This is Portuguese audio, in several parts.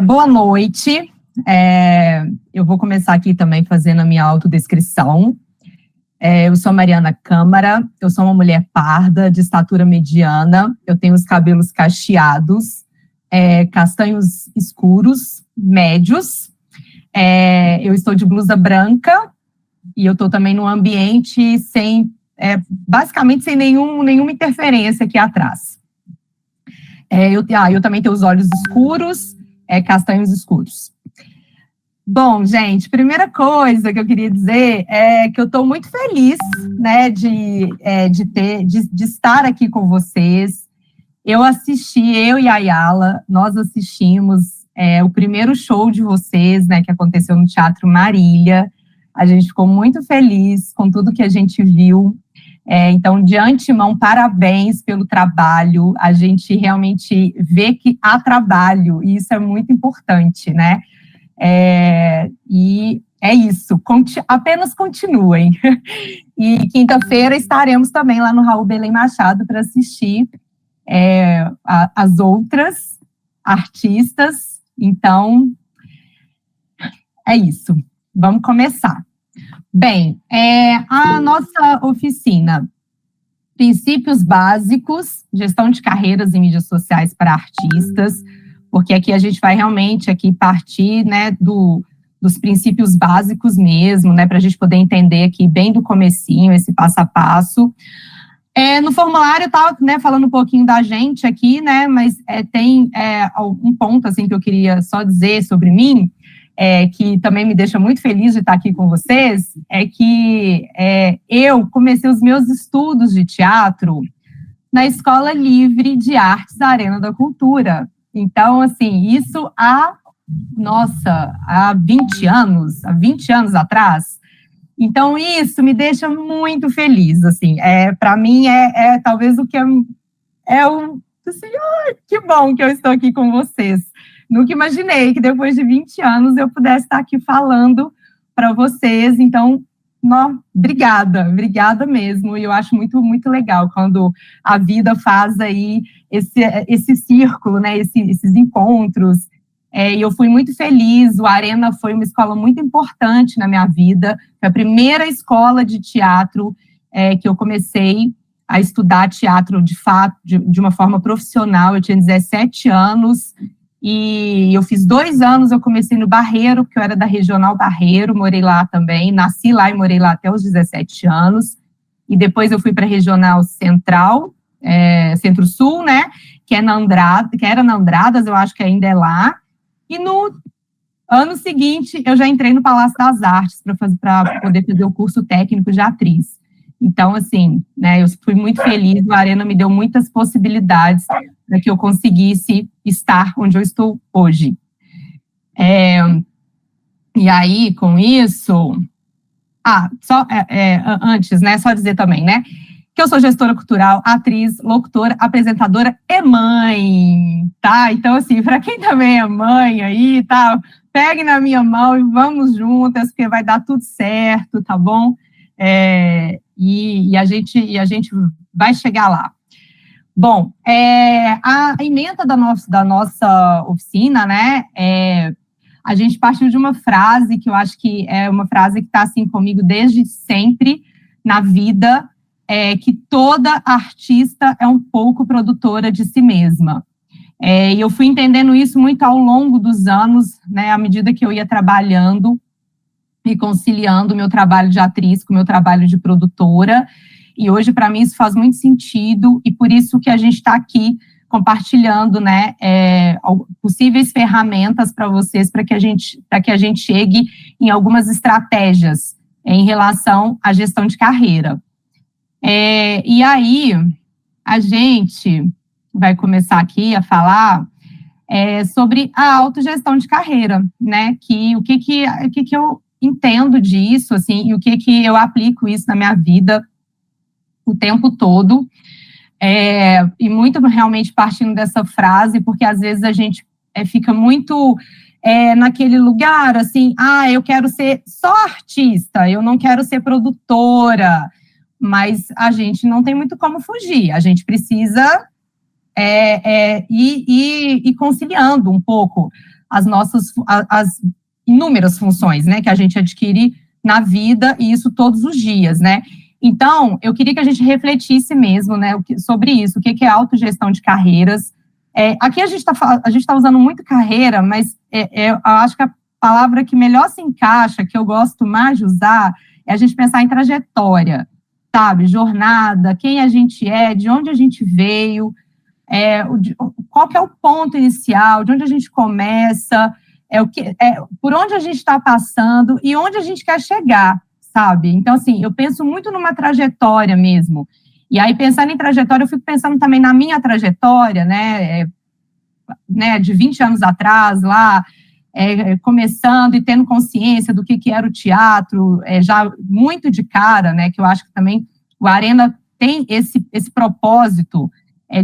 Boa noite. Eu vou começar aqui também fazendo a minha autodescrição. Eu sou Mariana Câmara, eu sou uma mulher parda, de estatura mediana, eu tenho os cabelos cacheados, castanhos escuros, médios, eu estou de blusa branca e eu estou também num ambiente basicamente sem nenhuma interferência aqui atrás. Eu também tenho os olhos escuros, castanhos escuros. Bom, gente, primeira coisa que eu queria dizer é que eu estou muito feliz, né, de estar aqui com vocês. Eu e a Ayala, nós assistimos o primeiro show de vocês, né, que aconteceu no Teatro Marília. A gente ficou muito feliz com tudo que a gente viu. Então, de antemão, parabéns pelo trabalho. A gente realmente vê que há trabalho, e isso é muito importante, né? E é isso, apenas continuem. E quinta-feira estaremos também lá no Raul Belém Machado para assistir as outras artistas. Então, é isso. Vamos começar. Bem, a nossa oficina, Princípios Básicos, Gestão de Carreiras em Mídias Sociais para Artistas, porque aqui a gente vai realmente partir, né, dos princípios básicos mesmo, né, para a gente poder entender aqui bem do comecinho, esse passo a passo. No formulário eu estava, né, falando um pouquinho da gente aqui, né, mas tem um ponto assim, que eu queria só dizer sobre mim, que também me deixa muito feliz de estar aqui com vocês, é que eu comecei os meus estudos de teatro na Escola Livre de Artes da Arena da Cultura. Então, assim, isso há 20 anos atrás. Então, isso me deixa muito feliz, assim. Para mim, talvez o que assim, que bom que eu estou aqui com vocês. Nunca imaginei que depois de 20 anos eu pudesse estar aqui falando para vocês. Então, obrigada mesmo. E eu acho muito, muito legal quando a vida faz aí esse círculo, né? Esses encontros. E eu fui muito feliz. O Arena foi uma escola muito importante na minha vida. Foi a primeira escola de teatro que eu comecei a estudar teatro de fato, de uma forma profissional. Eu tinha 17 anos. E eu fiz 2 anos, eu comecei no Barreiro, porque eu era da Regional Barreiro, morei lá também, nasci lá e morei lá até os 17 anos. E depois eu fui para a Regional Central, Centro-Sul, né, que era na Andradas, eu acho que ainda é lá. E no ano seguinte, eu já entrei no Palácio das Artes para poder fazer o curso técnico de atriz. Então, assim, né, eu fui muito feliz, o Arena me deu muitas possibilidades para que eu conseguisse estar onde eu estou hoje. E aí, com isso... antes, né, só dizer também, né, que eu sou gestora cultural, atriz, locutora, apresentadora e mãe, tá? Então, assim, para quem também é mãe aí, tá? Pegue na minha mão e vamos juntas, porque vai dar tudo certo, tá bom? E a gente vai chegar lá. Bom, a ementa da nossa oficina, né, a gente partiu de uma frase que eu acho que é uma frase que está assim comigo desde sempre na vida, que toda artista é um pouco produtora de si mesma. E eu fui entendendo isso muito ao longo dos anos, né, à medida que eu ia trabalhando e conciliando o meu trabalho de atriz com o meu trabalho de produtora. E hoje, para mim, isso faz muito sentido, e por isso que a gente está aqui compartilhando, né, possíveis ferramentas para vocês, para que a gente chegue em algumas estratégias em relação à gestão de carreira. E aí, a gente vai começar aqui a falar sobre a autogestão de carreira, né, o que eu entendo disso, assim, e o que eu aplico isso na minha vida o tempo todo, e muito realmente partindo dessa frase, porque às vezes a gente fica muito naquele lugar, assim, eu quero ser só artista, eu não quero ser produtora, mas a gente não tem muito como fugir, a gente precisa ir conciliando um pouco as inúmeras funções, né, que a gente adquire na vida, e isso todos os dias, né. Então, eu queria que a gente refletisse mesmo, né, sobre isso, o que é autogestão de carreiras. Aqui a gente tá usando muito carreira, mas eu acho que a palavra que melhor se encaixa, que eu gosto mais de usar, é a gente pensar em trajetória, sabe, jornada, quem a gente é, de onde a gente veio, qual que é o ponto inicial, de onde a gente começa, por onde a gente está passando e onde a gente quer chegar, sabe? Então, assim, eu penso muito numa trajetória mesmo. E aí, pensando em trajetória, eu fico pensando também na minha trajetória, né, de 20 anos atrás, lá, começando e tendo consciência do que era o teatro, já muito de cara, né, que eu acho que também o Arena tem esse propósito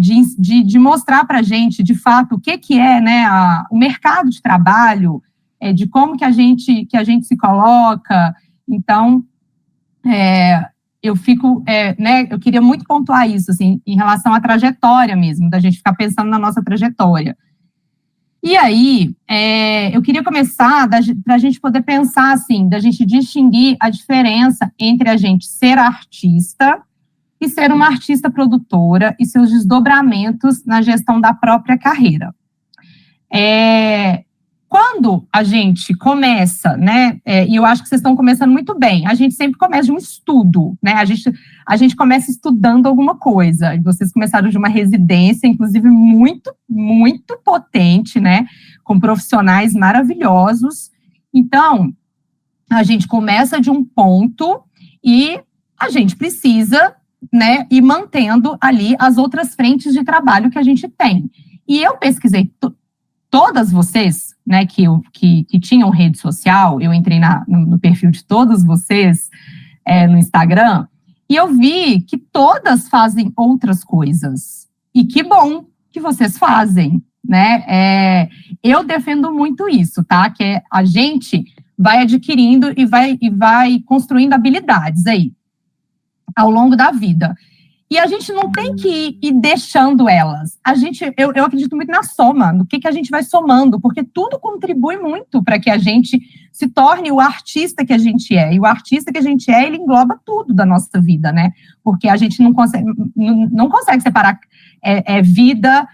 de mostrar para a gente, de fato, o que é, né, o mercado de trabalho, de como que a gente se coloca. Então, eu fico, né, eu queria muito pontuar isso, assim, em relação à trajetória mesmo, da gente ficar pensando na nossa trajetória. E aí, eu queria começar para a gente poder pensar, assim, da gente distinguir a diferença entre a gente ser artista e ser uma artista produtora e seus desdobramentos na gestão da própria carreira. Quando a gente começa, né, e eu acho que vocês estão começando muito bem, a gente sempre começa de um estudo, né, a gente começa estudando alguma coisa, e vocês começaram de uma residência, inclusive muito, muito potente, né, com profissionais maravilhosos. Então, a gente começa de um ponto e a gente precisa, né, ir mantendo ali as outras frentes de trabalho que a gente tem. E eu pesquisei todas vocês, né, que tinham rede social, eu entrei no perfil de todas vocês no Instagram, e eu vi que todas fazem outras coisas. E que bom que vocês fazem, né? Eu defendo muito isso, tá? Que a gente vai adquirindo e vai construindo habilidades aí, ao longo da vida. E a gente não tem que ir deixando elas. Eu acredito muito na soma, no que a gente vai somando, porque tudo contribui muito para que a gente se torne o artista que a gente é. E o artista que a gente ele engloba tudo da nossa vida, né? Porque a gente não consegue separar vida,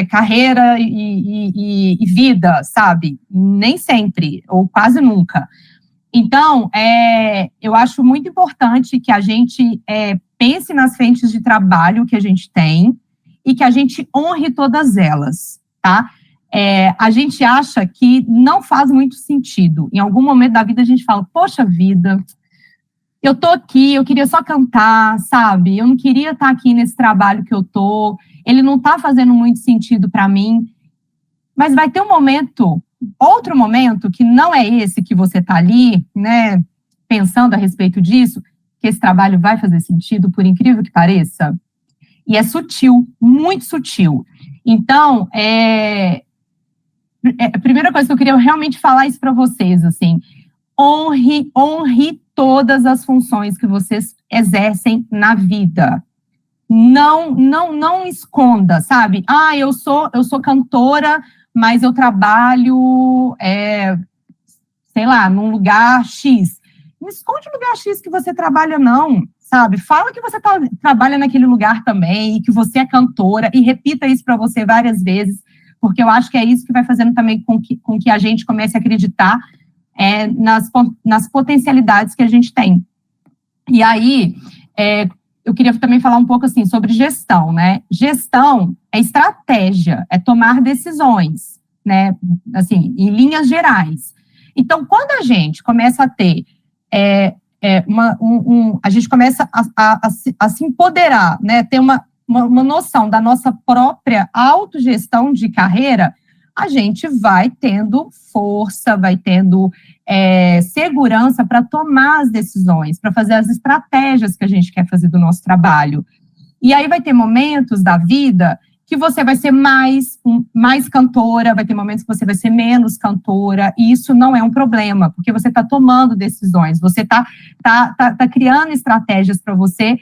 carreira e vida, sabe? Nem sempre, ou quase nunca. Então, eu acho muito importante que a gente pense nas frentes de trabalho que a gente tem e que a gente honre todas elas, tá? A gente acha que não faz muito sentido. Em algum momento da vida a gente fala, poxa vida, eu tô aqui, eu queria só cantar, sabe? Eu não queria estar aqui nesse trabalho que eu tô, ele não tá fazendo muito sentido para mim, mas vai ter um momento, outro momento, que não é esse que você tá ali, né, pensando a respeito disso, que esse trabalho vai fazer sentido, por incrível que pareça, e é sutil, muito sutil. Então, a primeira coisa que eu queria realmente falar isso para vocês, assim, honre todas as funções que vocês exercem na vida. Não esconda, sabe? Eu sou cantora, mas eu trabalho, sei lá, num lugar X. Não esconde o lugar X que você trabalha, não, sabe? Fala que você trabalha naquele lugar também, e que você é cantora, e repita isso para você várias vezes, porque eu acho que é isso que vai fazendo também com que a gente comece a acreditar nas potencialidades que a gente tem. E aí, eu queria também falar um pouco, assim, sobre gestão, né? Gestão é estratégia, é tomar decisões, né? Assim, em linhas gerais. Então, quando a gente começa a ter a gente começa a se empoderar, né? Ter uma noção da nossa própria autogestão de carreira, a gente vai tendo força, vai tendo segurança para tomar as decisões, para fazer as estratégias que a gente quer fazer do nosso trabalho. E aí vai ter momentos da vida que você vai ser mais cantora, vai ter momentos que você vai ser menos cantora, e isso não é um problema, porque você está tomando decisões, você está criando estratégias para você,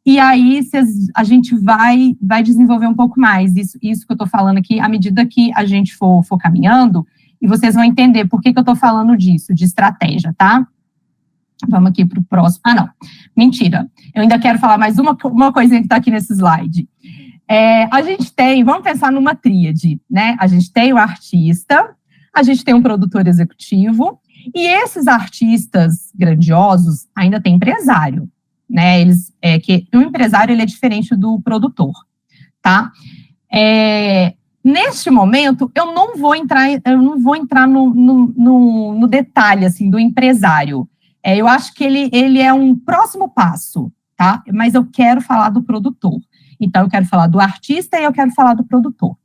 E aí a gente vai desenvolver um pouco mais isso que eu estou falando aqui, à medida que a gente for caminhando, e vocês vão entender por que eu estou falando disso, de estratégia, tá? Vamos aqui para o próximo. Ah, não, mentira. Eu ainda quero falar mais uma coisinha que está aqui nesse slide. A gente tem, vamos pensar numa tríade, né? A gente tem o artista, a gente tem um produtor executivo, e esses artistas grandiosos ainda tem empresário, né? Que o empresário ele é diferente do produtor, tá? Neste momento, eu não vou entrar no detalhe assim do empresário. Eu acho que ele é um próximo passo, tá? Mas eu quero falar do produtor. Então, eu quero falar do artista e eu quero falar do produtor.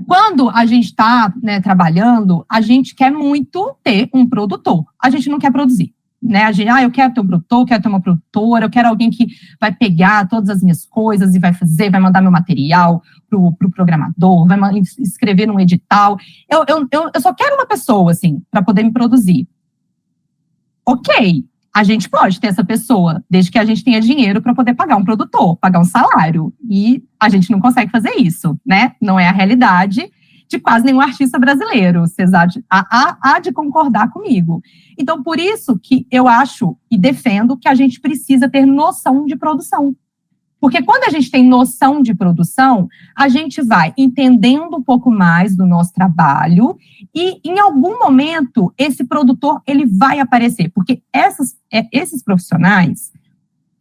Quando a gente está, né, trabalhando, a gente quer muito ter um produtor. A gente não quer produzir, né? Eu quero ter um produtor, quero ter uma produtora, eu quero alguém que vai pegar todas as minhas coisas e vai mandar meu material pro programador, vai escrever num edital. Eu só quero uma pessoa, assim, para poder me produzir. Ok, a gente pode ter essa pessoa, desde que a gente tenha dinheiro para poder pagar um produtor, pagar um salário. E a gente não consegue fazer isso, né? Não é a realidade de quase nenhum artista brasileiro. Vocês há de concordar comigo. Então, por isso que eu acho e defendo que a gente precisa ter noção de produção. Porque quando a gente tem noção de produção, a gente vai entendendo um pouco mais do nosso trabalho e, em algum momento, esse produtor ele vai aparecer. Porque esses profissionais,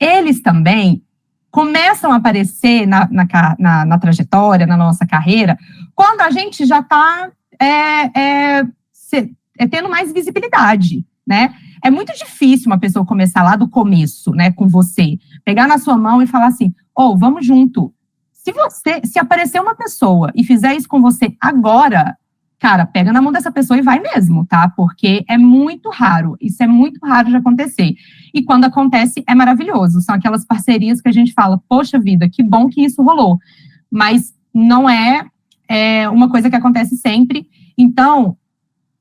eles também começam a aparecer na trajetória, na nossa carreira, quando a gente já está tendo mais visibilidade, né? É muito difícil uma pessoa começar lá do começo, né, com você, pegar na sua mão e falar assim, vamos junto. Se aparecer uma pessoa e fizer isso com você agora, cara, pega na mão dessa pessoa e vai mesmo, tá? Porque é muito raro, isso é muito raro de acontecer. E quando acontece, é maravilhoso. São aquelas parcerias que a gente fala, poxa vida, que bom que isso rolou. Mas não é uma coisa que acontece sempre. Então,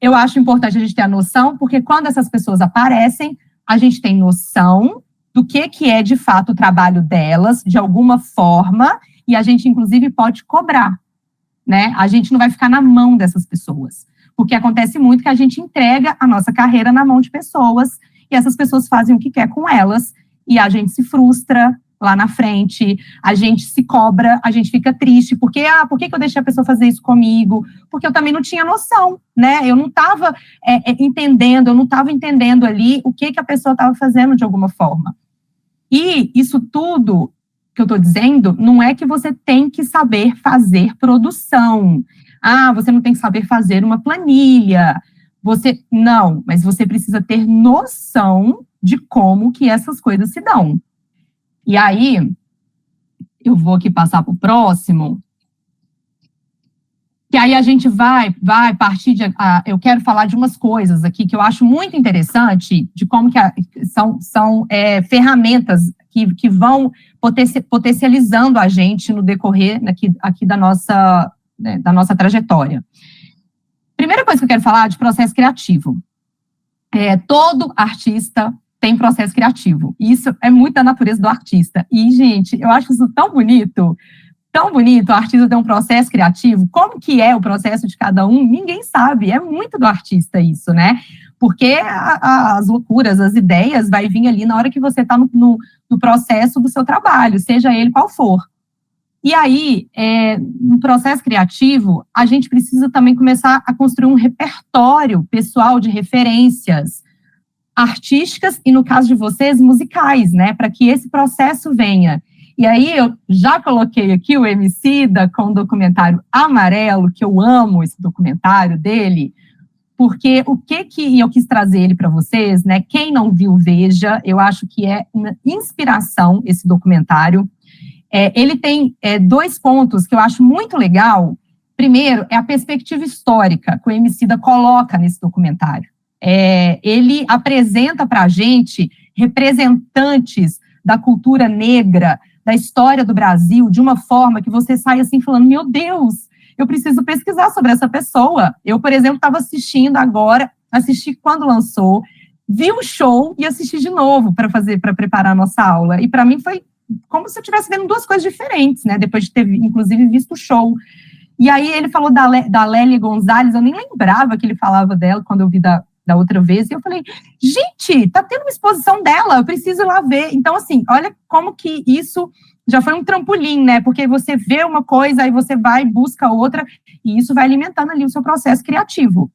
eu acho importante a gente ter a noção, porque quando essas pessoas aparecem, a gente tem noção do que é de fato o trabalho delas, de alguma forma, e a gente, inclusive, pode cobrar, né? A gente não vai ficar na mão dessas pessoas, porque acontece muito que a gente entrega a nossa carreira na mão de pessoas, e essas pessoas fazem o que quer com elas, e a gente se frustra lá na frente, a gente se cobra, a gente fica triste, porque, por que eu deixei a pessoa fazer isso comigo? Porque eu também não tinha noção, né? Eu não estava entendendo ali o que a pessoa estava fazendo de alguma forma. E isso tudo que eu estou dizendo, não é que você tem que saber fazer produção. Você não tem que saber fazer uma planilha. Não, mas você precisa ter noção de como que essas coisas se dão. E aí, eu vou aqui passar para o próximo, que aí a gente vai partir de... eu quero falar de umas coisas aqui que eu acho muito interessante, de como que são ferramentas que vão potencializando a gente no decorrer aqui da nossa trajetória. Primeira coisa que eu quero falar é de processo criativo. Todo artista tem processo criativo. Isso é muito da natureza do artista. E, gente, eu acho isso tão bonito, o artista tem um processo criativo. Como que é o processo de cada um? Ninguém sabe. É muito do artista isso, né? Porque as loucuras, as ideias vai vir ali na hora que você está no processo do seu trabalho, seja ele qual for. E aí, no processo criativo, a gente precisa também começar a construir um repertório pessoal de referências artísticas e, no caso de vocês, musicais, né? Para que esse processo venha. E aí, eu já coloquei aqui o Emicida com o documentário Amarelo, que eu amo esse documentário dele, porque e eu quis trazer ele para vocês, né? Quem não viu, veja. Eu acho que é uma inspiração esse documentário. Ele tem 2 pontos que eu acho muito legal. Primeiro, é a perspectiva histórica que o Emicida coloca nesse documentário. Ele apresenta para a gente representantes da cultura negra, da história do Brasil, de uma forma que você sai assim falando, meu Deus, eu preciso pesquisar sobre essa pessoa. Eu, por exemplo, estava assisti quando lançou, vi o show e assisti de novo para preparar a nossa aula. E para mim foi como se eu estivesse vendo duas coisas diferentes, né? Depois de ter, inclusive, visto o show. E aí ele falou da Lélia Gonzalez, eu nem lembrava que ele falava dela quando eu vi da outra vez, e eu falei, gente, tá tendo uma exposição dela, eu preciso ir lá ver. Então, assim, olha como que isso já foi um trampolim, né? Porque você vê uma coisa, aí você vai, busca outra, e isso vai alimentando ali o seu processo criativo.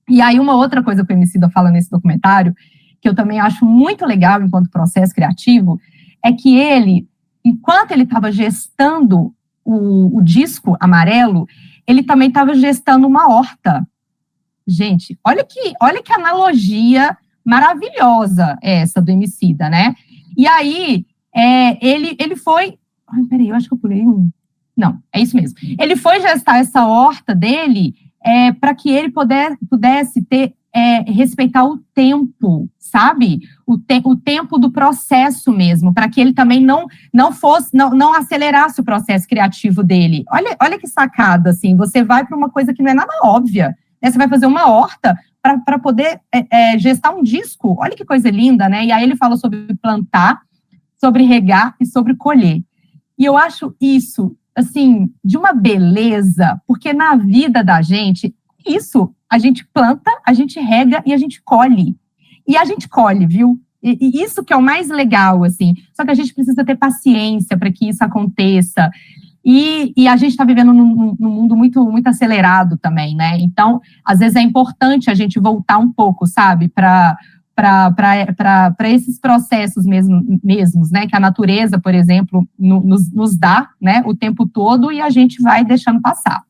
E aí uma outra coisa que o Emicida fala nesse documentário, que eu também acho muito legal enquanto processo criativo, é que ele, enquanto ele estava gestando o disco amarelo, ele também estava gestando uma horta. Gente, olha que analogia maravilhosa essa do Emicida, né? E aí, ele foi... Ai, peraí, eu acho que eu pulei um. Não, é isso mesmo. Ele foi gestar essa horta dele para que ele pudesse respeitar o tempo, sabe? O tempo do processo mesmo, para que ele também não acelerasse o processo criativo dele. Olha que sacada, assim, você vai para uma coisa que não é nada óbvia, né? Você vai fazer uma horta para poder gestar um disco. Olha que coisa linda, né? E aí ele fala sobre plantar, sobre regar e sobre colher. E eu acho isso, assim, de uma beleza, porque na vida da gente, isso, a gente planta, a gente rega e a gente colhe. E a gente colhe, viu? E isso que é o mais legal, assim. Só que a gente precisa ter paciência para que isso aconteça. E a gente está vivendo num mundo muito, muito acelerado também, né? Então, às vezes é importante a gente voltar um pouco, sabe? Para esses processos mesmos, né? Que a natureza, por exemplo, nos dá, né? O tempo todo e a gente vai deixando passar.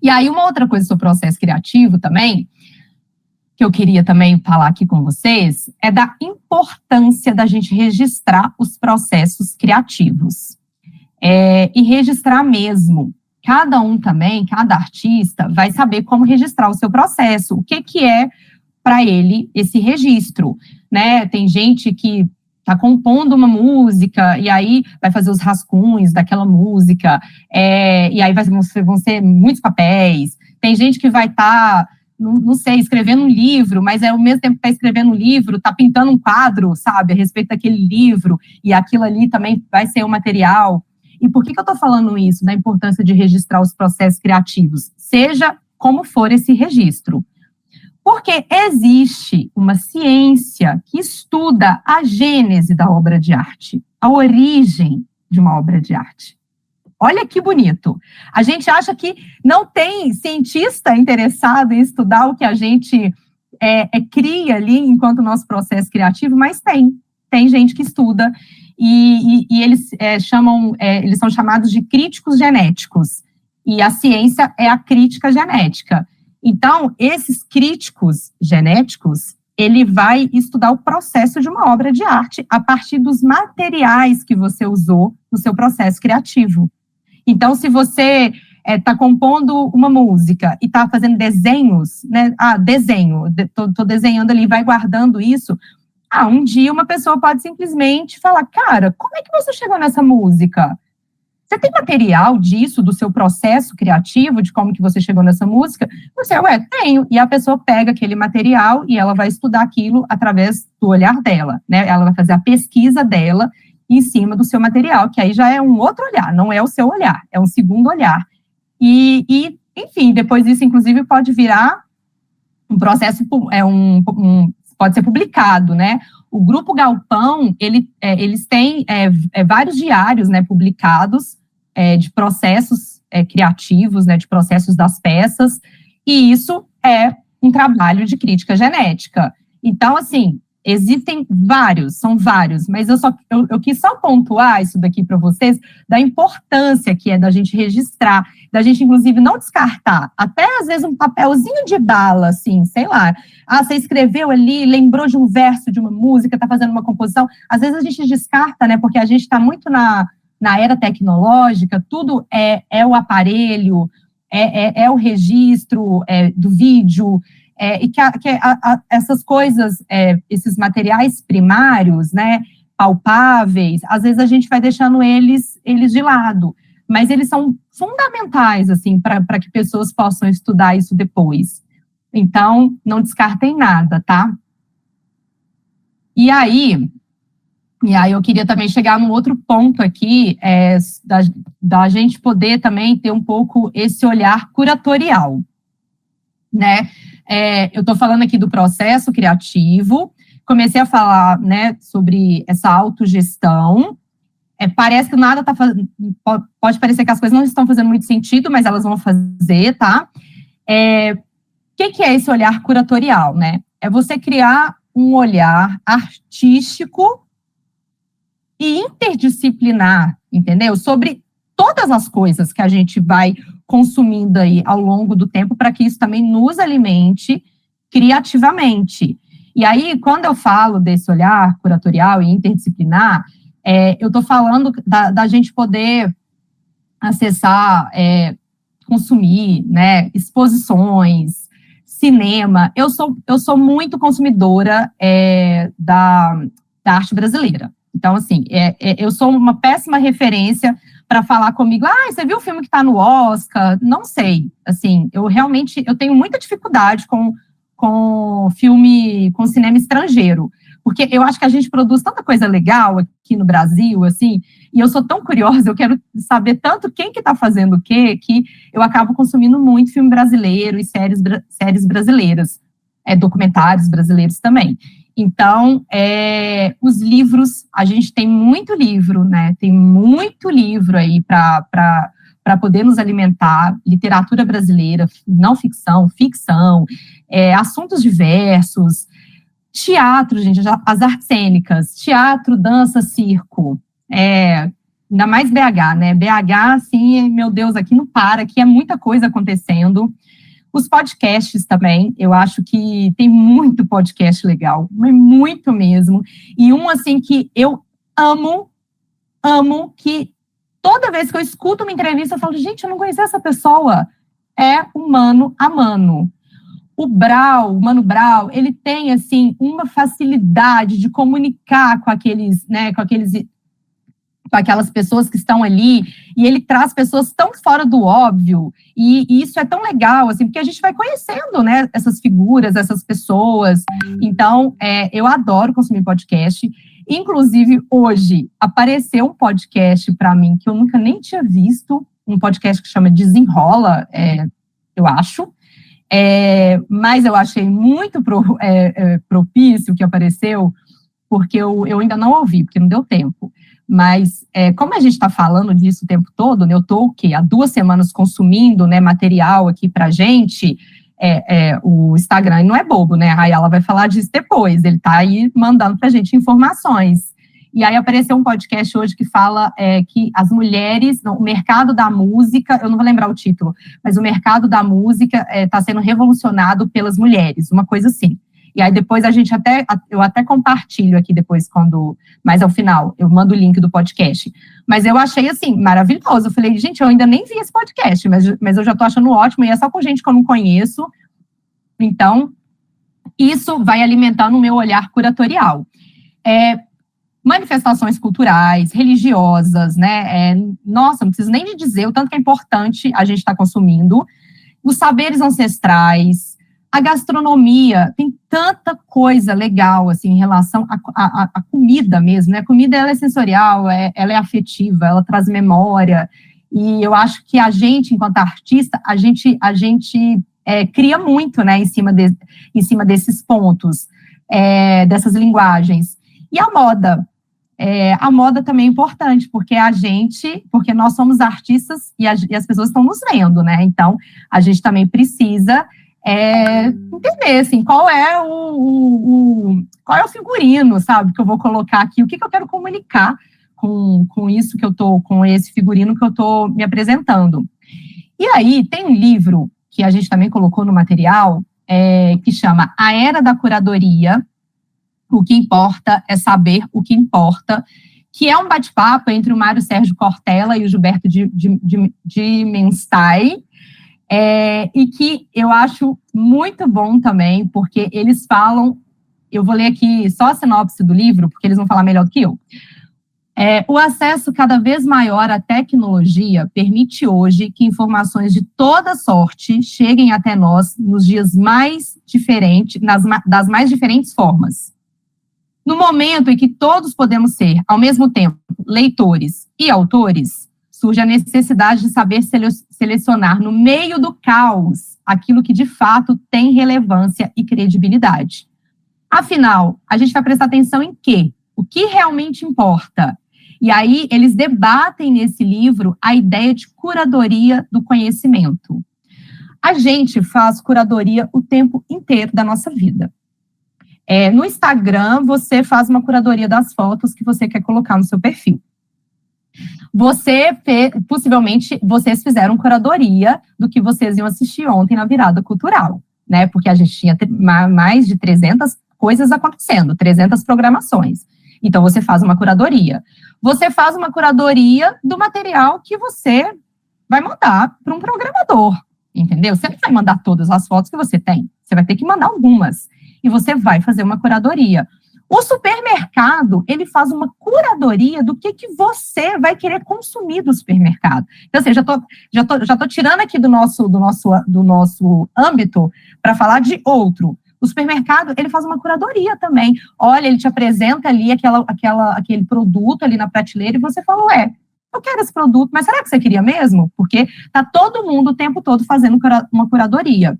E aí, uma outra coisa sobre o processo criativo também, que eu queria também falar aqui com vocês, é da importância da gente registrar os processos criativos. E registrar mesmo. Cada um também, cada artista, vai saber como registrar o seu processo. O que é, para ele, esse registro, né? Tem gente que está compondo uma música e aí vai fazer os rascunhos daquela música, e aí vão ser muitos papéis. Tem gente que vai estar, não sei, escrevendo um livro, mas ao mesmo tempo que está escrevendo um livro, está pintando um quadro, sabe, a respeito daquele livro, e aquilo ali também vai ser o material. E por que eu estou falando isso, da importância de registrar os processos criativos? Seja como for esse registro. Porque existe uma ciência que estuda a gênese da obra de arte, a origem de uma obra de arte. Olha que bonito. A gente acha que não tem cientista interessado em estudar o que a gente cria ali enquanto nosso processo criativo, mas tem. Tem gente que estuda e eles eles são chamados de críticos genéticos. E a ciência é a crítica genética. Então, esses críticos genéticos, ele vai estudar o processo de uma obra de arte a partir dos materiais que você usou no seu processo criativo. Então, se você está compondo uma música e está fazendo desenhos, né? Estou desenhando ali, vai guardando isso. Um dia uma pessoa pode simplesmente falar, cara, como é que você chegou nessa música? Você tem material disso, do seu processo criativo, de como que você chegou nessa música? Você, tenho. E a pessoa pega aquele material e ela vai estudar aquilo através do olhar dela, né? Ela vai fazer a pesquisa dela em cima do seu material, que aí já é um outro olhar, não é o seu olhar, é um segundo olhar. E enfim, depois disso, inclusive, pode virar um processo, pode ser publicado, né? O Grupo Galpão, eles têm vários diários, né, publicados, de processos criativos, né, de processos das peças, e isso é um trabalho de crítica genética. Então, assim, existem são vários, mas eu quis só pontuar isso daqui para vocês, da importância que é da gente registrar, da gente, inclusive, não descartar, até às vezes um papelzinho de bala, assim, sei lá, você escreveu ali, lembrou de um verso de uma música, está fazendo uma composição, às vezes a gente descarta, né, porque a gente está muito na era tecnológica, tudo é o aparelho, é o registro do vídeo, e que essas coisas, esses materiais primários, né, palpáveis, às vezes a gente vai deixando eles de lado, mas eles são fundamentais, assim, para que pessoas possam estudar isso depois. Então, não descartem nada, tá? E aí eu queria também chegar num outro ponto aqui, da gente poder também ter um pouco esse olhar curatorial, né? Eu estou falando aqui do processo criativo, comecei a falar, né, sobre essa autogestão. Parece que nada está fazendo, pode parecer que as coisas não estão fazendo muito sentido, mas elas vão fazer, tá? O que é esse olhar curatorial, né? É você criar um olhar artístico e interdisciplinar, entendeu? Sobre todas as coisas que a gente vai consumindo aí ao longo do tempo, para que isso também nos alimente criativamente. E aí, quando eu falo desse olhar curatorial e interdisciplinar, eu estou falando da gente poder acessar, consumir, né, exposições, cinema. Eu sou muito consumidora da arte brasileira. Então, assim, eu sou uma péssima referência para falar comigo, você viu o filme que está no Oscar? Não sei. Assim, eu tenho muita dificuldade com filme, com cinema estrangeiro, porque eu acho que a gente produz tanta coisa legal aqui no Brasil, assim, e eu sou tão curiosa, eu quero saber tanto quem que está fazendo o quê, que eu acabo consumindo muito filme brasileiro e séries brasileiras, documentários brasileiros também. Então, os livros, a gente tem muito livro, né? Tem muito livro aí para poder nos alimentar, literatura brasileira, não ficção, ficção, assuntos diversos, teatro, gente, as artes cênicas, teatro, dança, circo, ainda mais BH, né? BH, assim, meu Deus, aqui não para, aqui é muita coisa acontecendo. Os podcasts também, eu acho que tem muito podcast legal, mas muito mesmo. E um, assim, que eu amo, que toda vez que eu escuto uma entrevista, eu falo, gente, eu não conhecia essa pessoa. É o Mano a Mano. O Mano Brown, ele tem, assim, uma facilidade de comunicar com aquelas pessoas que estão ali, e ele traz pessoas tão fora do óbvio, e isso é tão legal, assim, porque a gente vai conhecendo, né, essas figuras, essas pessoas. Então, eu adoro consumir podcast. Inclusive, hoje, apareceu um podcast para mim que eu nunca nem tinha visto, um podcast que chama Desenrola, eu acho, mas eu achei muito propício que apareceu, porque eu ainda não ouvi, porque não deu tempo. Mas, como a gente está falando disso o tempo todo, né, eu estou o quê? Há 2 semanas consumindo, né, material aqui para a gente, o Instagram não é bobo, né? Aí ela vai falar disso depois, ele está aí mandando para a gente informações. E aí apareceu um podcast hoje que fala que as mulheres, o mercado da música, eu não vou lembrar o título, mas o mercado da música está sendo revolucionado pelas mulheres, uma coisa assim. E aí depois eu até compartilho aqui depois, mais ao final, eu mando o link do podcast. Mas eu achei, assim, maravilhoso. Eu falei, gente, eu ainda nem vi esse podcast, mas eu já tô achando ótimo, e é só com gente que eu não conheço. Então, isso vai alimentando o meu olhar curatorial. Manifestações culturais, religiosas, né? Nossa, não preciso nem de dizer o tanto que é importante a gente estar consumindo. Os saberes ancestrais, a gastronomia, tem tanta coisa legal, assim, em relação à comida mesmo, né? A comida, ela é sensorial, ela é afetiva, ela traz memória, e eu acho que a gente, enquanto artista, a gente cria muito, né, em cima desses pontos, dessas linguagens. E a moda? A moda também é importante, porque nós somos artistas e as pessoas estão nos vendo, né? Então, a gente também precisa entender, assim, qual é o figurino, sabe, que eu vou colocar aqui, o que eu quero comunicar com isso que eu tô, com esse figurino que eu tô me apresentando. E aí, tem um livro que a gente também colocou no material, que chama A Era da Curadoria, O que Importa é Saber o que Importa, que é um bate-papo entre o Mário Sérgio Cortella e o Gilberto de Menstein, e que eu acho muito bom também, porque eles falam, eu vou ler aqui só a sinopse do livro, porque eles vão falar melhor do que eu. O acesso cada vez maior à tecnologia permite hoje que informações de toda sorte cheguem até nós nos dias mais diferentes, das mais diferentes formas. No momento em que todos podemos ser, ao mesmo tempo, leitores e autores, surge a necessidade de saber selecionar no meio do caos aquilo que de fato tem relevância e credibilidade. Afinal, a gente vai prestar atenção em quê? O que realmente importa? E aí, eles debatem nesse livro a ideia de curadoria do conhecimento. A gente faz curadoria o tempo inteiro da nossa vida. No Instagram, você faz uma curadoria das fotos que você quer colocar no seu perfil. Possivelmente, vocês fizeram curadoria do que vocês iam assistir ontem na virada cultural, né? Porque a gente tinha mais de 300 coisas acontecendo, 300 programações. Então, você faz uma curadoria. Você faz uma curadoria do material que você vai mandar para um programador, entendeu? Você não vai mandar todas as fotos que você tem, você vai ter que mandar algumas. E você vai fazer uma curadoria. O supermercado, ele faz uma curadoria do que você vai querer consumir do supermercado. Então, assim, já tô tirando aqui do nosso âmbito para falar de outro. O supermercado, ele faz uma curadoria também. Olha, ele te apresenta ali aquele produto ali na prateleira e você fala, eu quero esse produto, mas será que você queria mesmo? Porque tá todo mundo o tempo todo fazendo uma curadoria.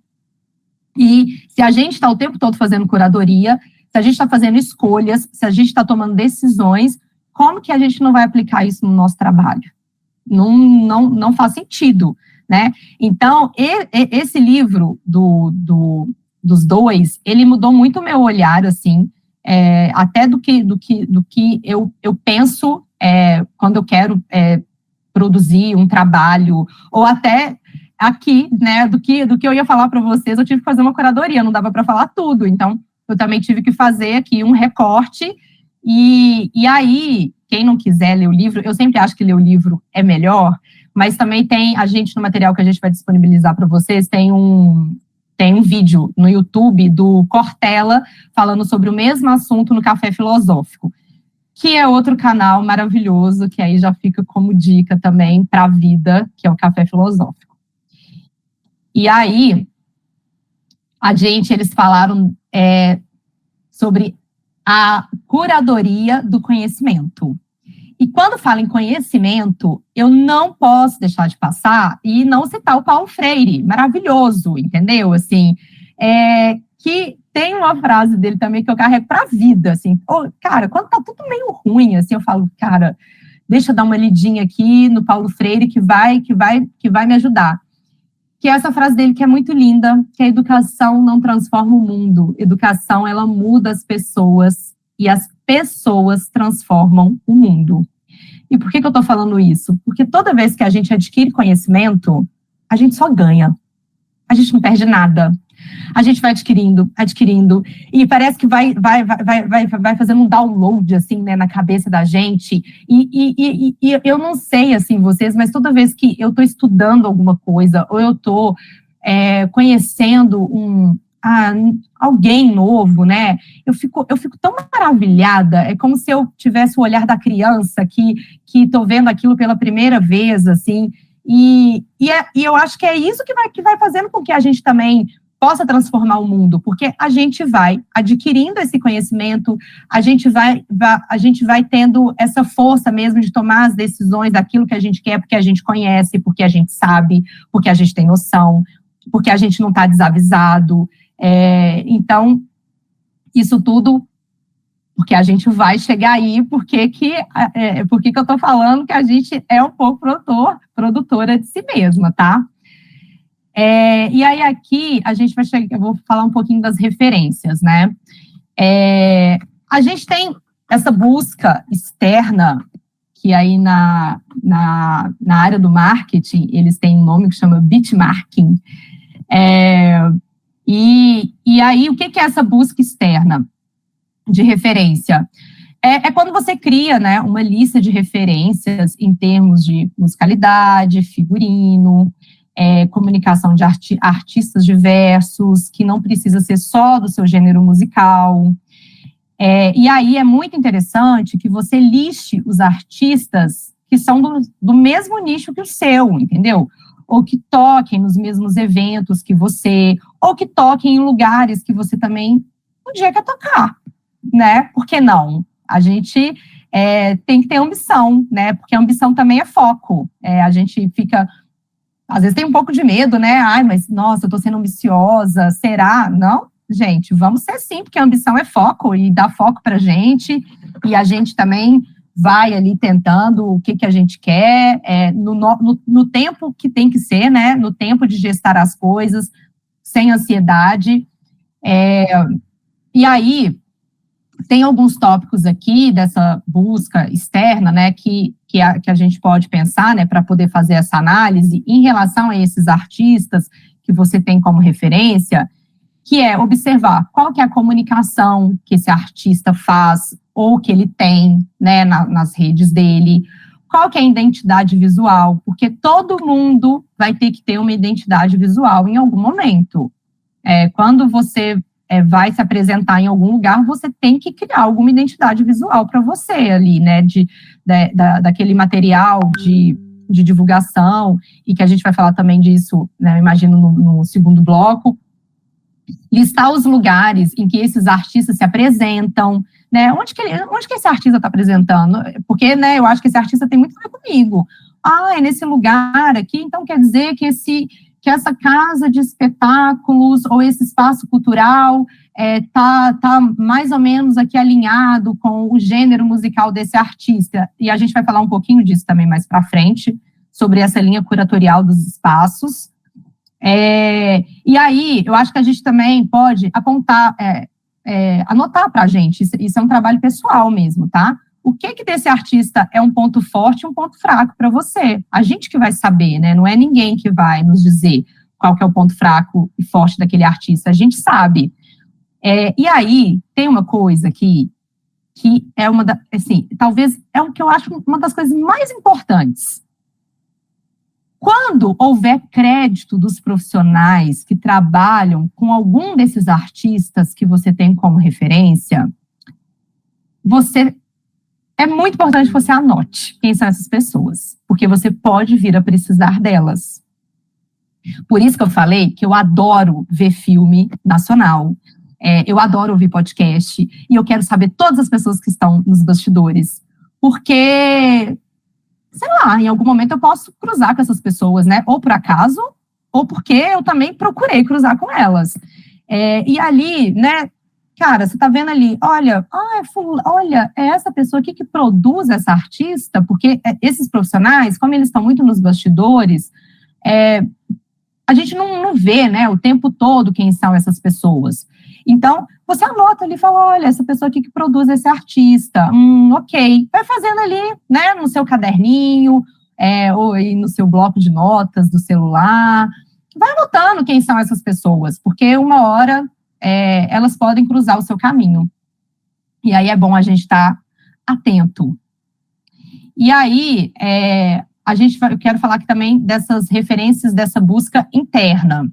E se a gente está o tempo todo fazendo curadoria, se a gente está fazendo escolhas, se a gente está tomando decisões, como que a gente não vai aplicar isso no nosso trabalho? Não faz sentido, né? Então, esse livro dos dois, ele mudou muito o meu olhar, assim, até do que eu penso quando eu quero produzir um trabalho, ou até aqui, né, do que eu ia falar para vocês, eu tive que fazer uma curadoria, não dava para falar tudo, então eu também tive que fazer aqui um recorte, e aí, quem não quiser ler o livro, eu sempre acho que ler o livro é melhor, mas também tem, no material que a gente vai disponibilizar para vocês, tem um vídeo no YouTube do Cortella falando sobre o mesmo assunto no Café Filosófico, que é outro canal maravilhoso, que aí já fica como dica também para a vida, que é o Café Filosófico. E aí, eles falaram sobre a curadoria do conhecimento. E quando falo em conhecimento, eu não posso deixar de passar e não citar o Paulo Freire, maravilhoso, entendeu? Assim, que tem uma frase dele também que eu carrego para a vida, assim, cara, quando tá tudo meio ruim, assim, eu falo, cara, deixa eu dar uma lidinha aqui no Paulo Freire que vai me ajudar. Que é essa frase dele que é muito linda, que a educação não transforma o mundo, educação, ela muda as pessoas e as pessoas transformam o mundo. E por que eu estou falando isso? Porque toda vez que a gente adquire conhecimento, a gente só ganha. A gente não perde nada. A gente vai adquirindo, e parece que vai fazendo um download, assim, né, na cabeça da gente, e eu não sei, assim, vocês, mas toda vez que eu estou estudando alguma coisa, ou eu estou conhecendo alguém novo, né, eu fico tão maravilhada, é como se eu tivesse o olhar da criança, que estou vendo aquilo pela primeira vez, assim, e eu acho que é isso que vai fazendo com que a gente também possa transformar o mundo, porque a gente vai adquirindo esse conhecimento, a gente vai tendo essa força mesmo de tomar as decisões daquilo que a gente quer, porque a gente conhece, porque a gente sabe, porque a gente tem noção, porque a gente não está desavisado. Então, isso tudo, porque a gente vai chegar aí, porque que eu estou falando que a gente é um pouco produtora de si mesma, tá? E aí aqui a gente eu vou falar um pouquinho das referências, né? A gente tem essa busca externa, que aí na área do marketing, eles têm um nome que chama benchmarking. E aí, o que é essa busca externa de referência? É quando você cria, né, uma lista de referências em termos de musicalidade, figurino, comunicação de artistas diversos, que não precisa ser só do seu gênero musical. E aí é muito interessante que você liste os artistas que são do mesmo nicho que o seu, entendeu? Ou que toquem nos mesmos eventos que você, ou que toquem em lugares que você também um dia quer tocar. né? Por que não? A gente tem que ter ambição, né? Porque a ambição também é foco. A gente fica, às vezes tem um pouco de medo, né? Ai, mas nossa, eu tô sendo ambiciosa, será? Não, gente, vamos ser sim, porque a ambição é foco e dá foco pra gente, e a gente também vai ali tentando o que a gente quer, no tempo que tem que ser, né? No tempo de gestar as coisas, sem ansiedade. E aí, tem alguns tópicos aqui dessa busca externa, né, que a gente pode pensar, né, para poder fazer essa análise em relação a esses artistas que você tem como referência, que é observar qual que é a comunicação que esse artista faz ou que ele tem, né, nas redes dele, qual que é a identidade visual, porque todo mundo vai ter que ter uma identidade visual em algum momento. Quando você vai se apresentar em algum lugar, você tem que criar alguma identidade visual para você ali, né, daquele material de divulgação, e que a gente vai falar também disso, né, eu imagino, no segundo bloco, listar os lugares em que esses artistas se apresentam, né, onde que esse artista está apresentando, porque, né, eu acho que esse artista tem muito a ver comigo, é nesse lugar aqui, então quer dizer que essa casa de espetáculos ou esse espaço cultural tá mais ou menos aqui alinhado com o gênero musical desse artista. E a gente vai falar um pouquinho disso também mais para frente, sobre essa linha curatorial dos espaços. E aí, eu acho que a gente também pode apontar, anotar para a gente, isso é um trabalho pessoal mesmo, tá? O que desse artista é um ponto forte e um ponto fraco para você? A gente que vai saber, né? Não é ninguém que vai nos dizer qual que é o ponto fraco e forte daquele artista. A gente sabe. E aí, tem uma coisa aqui que é talvez é o que eu acho uma das coisas mais importantes. Quando houver crédito dos profissionais que trabalham com algum desses artistas que você tem como referência, é muito importante que você anote quem são essas pessoas, porque você pode vir a precisar delas. Por isso que eu falei que eu adoro ver filme nacional, eu adoro ouvir podcast, e eu quero saber todas as pessoas que estão nos bastidores, porque, sei lá, em algum momento eu posso cruzar com essas pessoas, né? Ou por acaso, ou porque eu também procurei cruzar com elas. E ali, né? Cara, você tá vendo ali, olha, é essa pessoa aqui que produz essa artista, porque esses profissionais, como eles estão muito nos bastidores, a gente não vê, né, o tempo todo quem são essas pessoas. Então, você anota ali e fala, olha, essa pessoa aqui que produz esse artista, ok. Vai fazendo ali, né, no seu caderninho, ou aí no seu bloco de notas do celular, vai anotando quem são essas pessoas, porque uma hora elas podem cruzar o seu caminho. E aí é bom a gente estar atento. E aí, eu quero falar aqui também dessas referências dessa busca interna.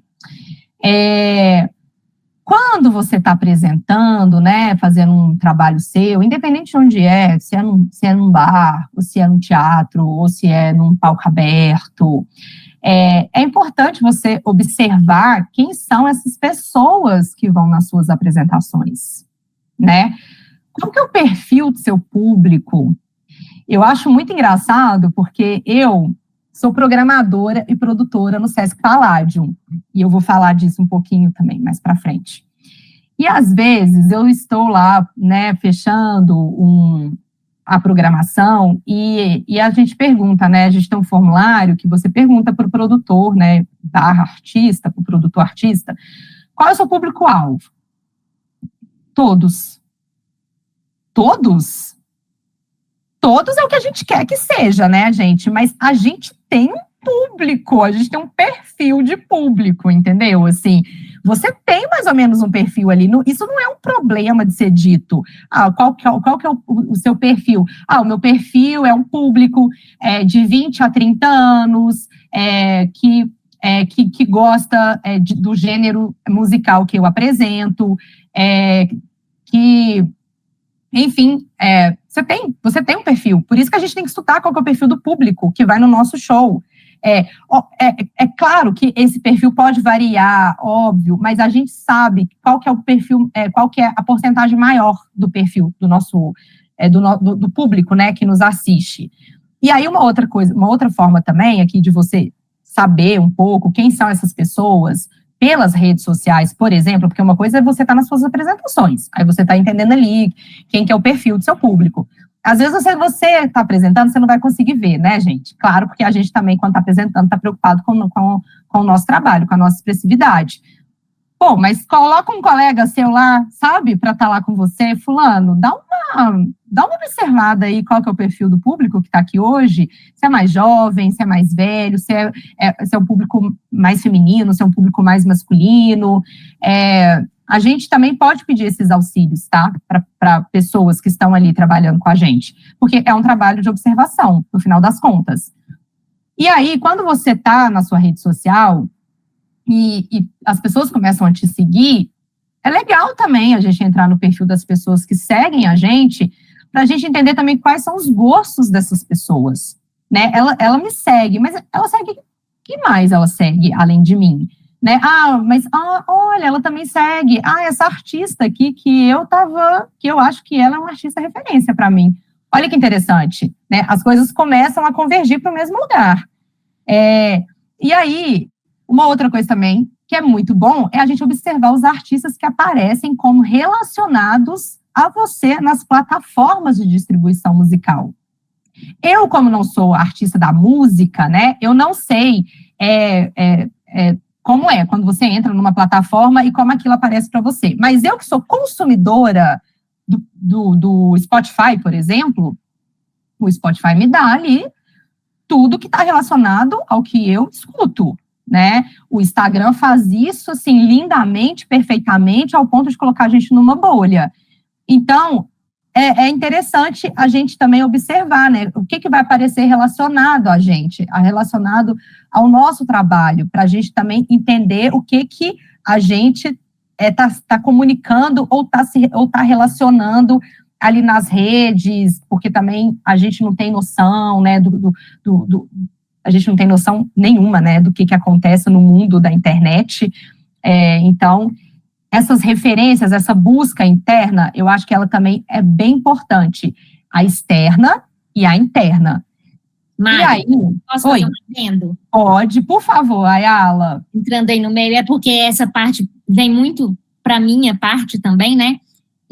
Quando você está apresentando, né, fazendo um trabalho seu, independente de onde se é num bar, ou se é num teatro, ou se é num palco aberto, é importante você observar quem são essas pessoas que vão nas suas apresentações, né? Qual que é o perfil do seu público? Eu acho muito engraçado, porque eu sou programadora e produtora no Sesc Palladium, e eu vou falar disso um pouquinho também mais para frente. E às vezes eu estou lá, né, fechando a programação, e a gente pergunta, né, a gente tem um formulário que você pergunta para o produtor, né, artista, para o produtor artista, qual é o seu público-alvo? Todos. Todos? Todos é o que a gente quer que seja, né, gente? Mas a gente tem um público, a gente tem um perfil de público, entendeu? Assim, você tem mais ou menos um perfil ali, isso não é um problema de ser dito. Qual que é o seu perfil? O meu perfil é um público de 20 a 30 anos, que gosta do gênero musical que eu apresento, enfim, você tem um perfil, por isso que a gente tem que estudar qual que é o perfil do público que vai no nosso show. É claro que esse perfil pode variar, óbvio, mas a gente sabe qual que é o perfil, qual que é a porcentagem maior do perfil do nosso, do público, né, que nos assiste. E aí uma outra forma também aqui de você saber um pouco quem são essas pessoas pelas redes sociais, por exemplo, porque uma coisa é você estar nas suas apresentações, aí você está entendendo ali quem que é o perfil do seu público. Às vezes você está apresentando, você não vai conseguir ver, né, gente? Claro, porque a gente também, quando está apresentando, está preocupado com o nosso trabalho, com a nossa expressividade. Pô, mas coloca um colega seu lá, sabe, para estar lá com você, fulano, dá uma observada aí qual que é o perfil do público que está aqui hoje, se é mais jovem, se é mais velho, se é um público mais feminino, se é um público mais masculino. A gente também pode pedir esses auxílios, tá? Para pessoas que estão ali trabalhando com a gente, porque é um trabalho de observação, no final das contas. E aí, quando você está na sua rede social e as pessoas começam a te seguir, é legal também a gente entrar no perfil das pessoas que seguem a gente, para a gente entender também quais são os gostos dessas pessoas, né? Ela me segue, mas ela segue, o que mais ela segue além de mim? Né? Olha, ela também segue. Essa artista aqui que eu acho que ela é uma artista referência para mim. Olha que interessante, né? As coisas começam a convergir para o mesmo lugar. E aí, uma outra coisa também que é muito bom é a gente observar os artistas que aparecem como relacionados a você nas plataformas de distribuição musical. Eu, como não sou artista da música, né? Eu não sei como é quando você entra numa plataforma e como aquilo aparece para você. Mas eu que sou consumidora do Spotify, por exemplo, o Spotify me dá ali tudo que está relacionado ao que eu escuto, né? O Instagram faz isso, assim, lindamente, perfeitamente, ao ponto de colocar a gente numa bolha. Então, é interessante a gente também observar, né? O que vai aparecer relacionado a gente, relacionado ao nosso trabalho, para a gente também entender o que a gente está comunicando ou está relacionando ali nas redes, porque também a gente não tem noção, né, a gente não tem noção nenhuma, né, do que acontece no mundo da internet. Então, essas referências, essa busca interna, eu acho que ela também é bem importante. A externa e a interna. Mari, e aí, posso fazer um adendo? Pode, por favor, Ayala. Entrando aí no meio, é porque essa parte vem muito para a minha parte também, né?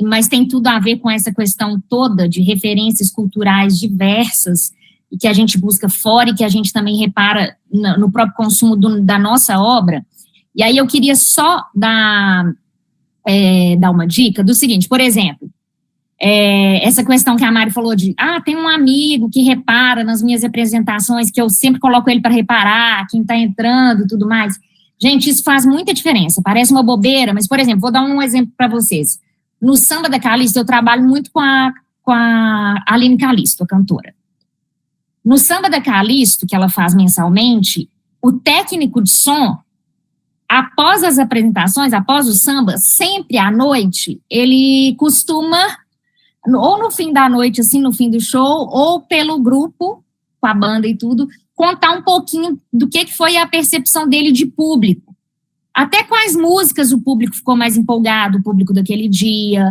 Mas tem tudo a ver com essa questão toda de referências culturais diversas e que a gente busca fora e que a gente também repara no próprio consumo da nossa obra. E aí eu queria só dar uma dica do seguinte, por exemplo, essa questão que a Mari falou de, tem um amigo que repara nas minhas apresentações, que eu sempre coloco ele para reparar, quem está entrando e tudo mais. Gente, isso faz muita diferença, parece uma bobeira, mas, por exemplo, vou dar um exemplo para vocês. No Samba da Calisto, eu trabalho muito com a Aline Calisto, a cantora. No Samba da Calisto, que ela faz mensalmente, o técnico de som, após as apresentações, após o samba, sempre à noite, ele costuma, ou no fim da noite, assim, no fim do show, ou pelo grupo, com a banda e tudo, contar um pouquinho do que foi a percepção dele de público. Até quais músicas o público ficou mais empolgado, o público daquele dia.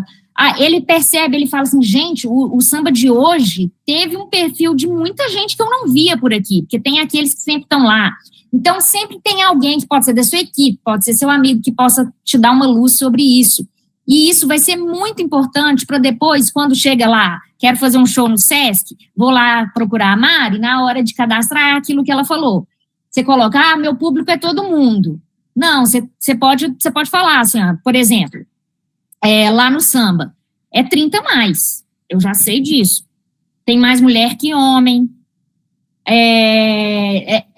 Ele percebe, ele fala assim, gente, o samba de hoje teve um perfil de muita gente que eu não via por aqui, porque tem aqueles que sempre estão lá. Então, sempre tem alguém que pode ser da sua equipe, pode ser seu amigo, que possa te dar uma luz sobre isso. E isso vai ser muito importante para depois, quando chega lá, quero fazer um show no Sesc, vou lá procurar a Mari, na hora de cadastrar aquilo que ela falou. Você coloca, meu público é todo mundo. Não, você pode falar assim, por exemplo, lá no samba, 30 mais, eu já sei disso. Tem mais mulher que homem.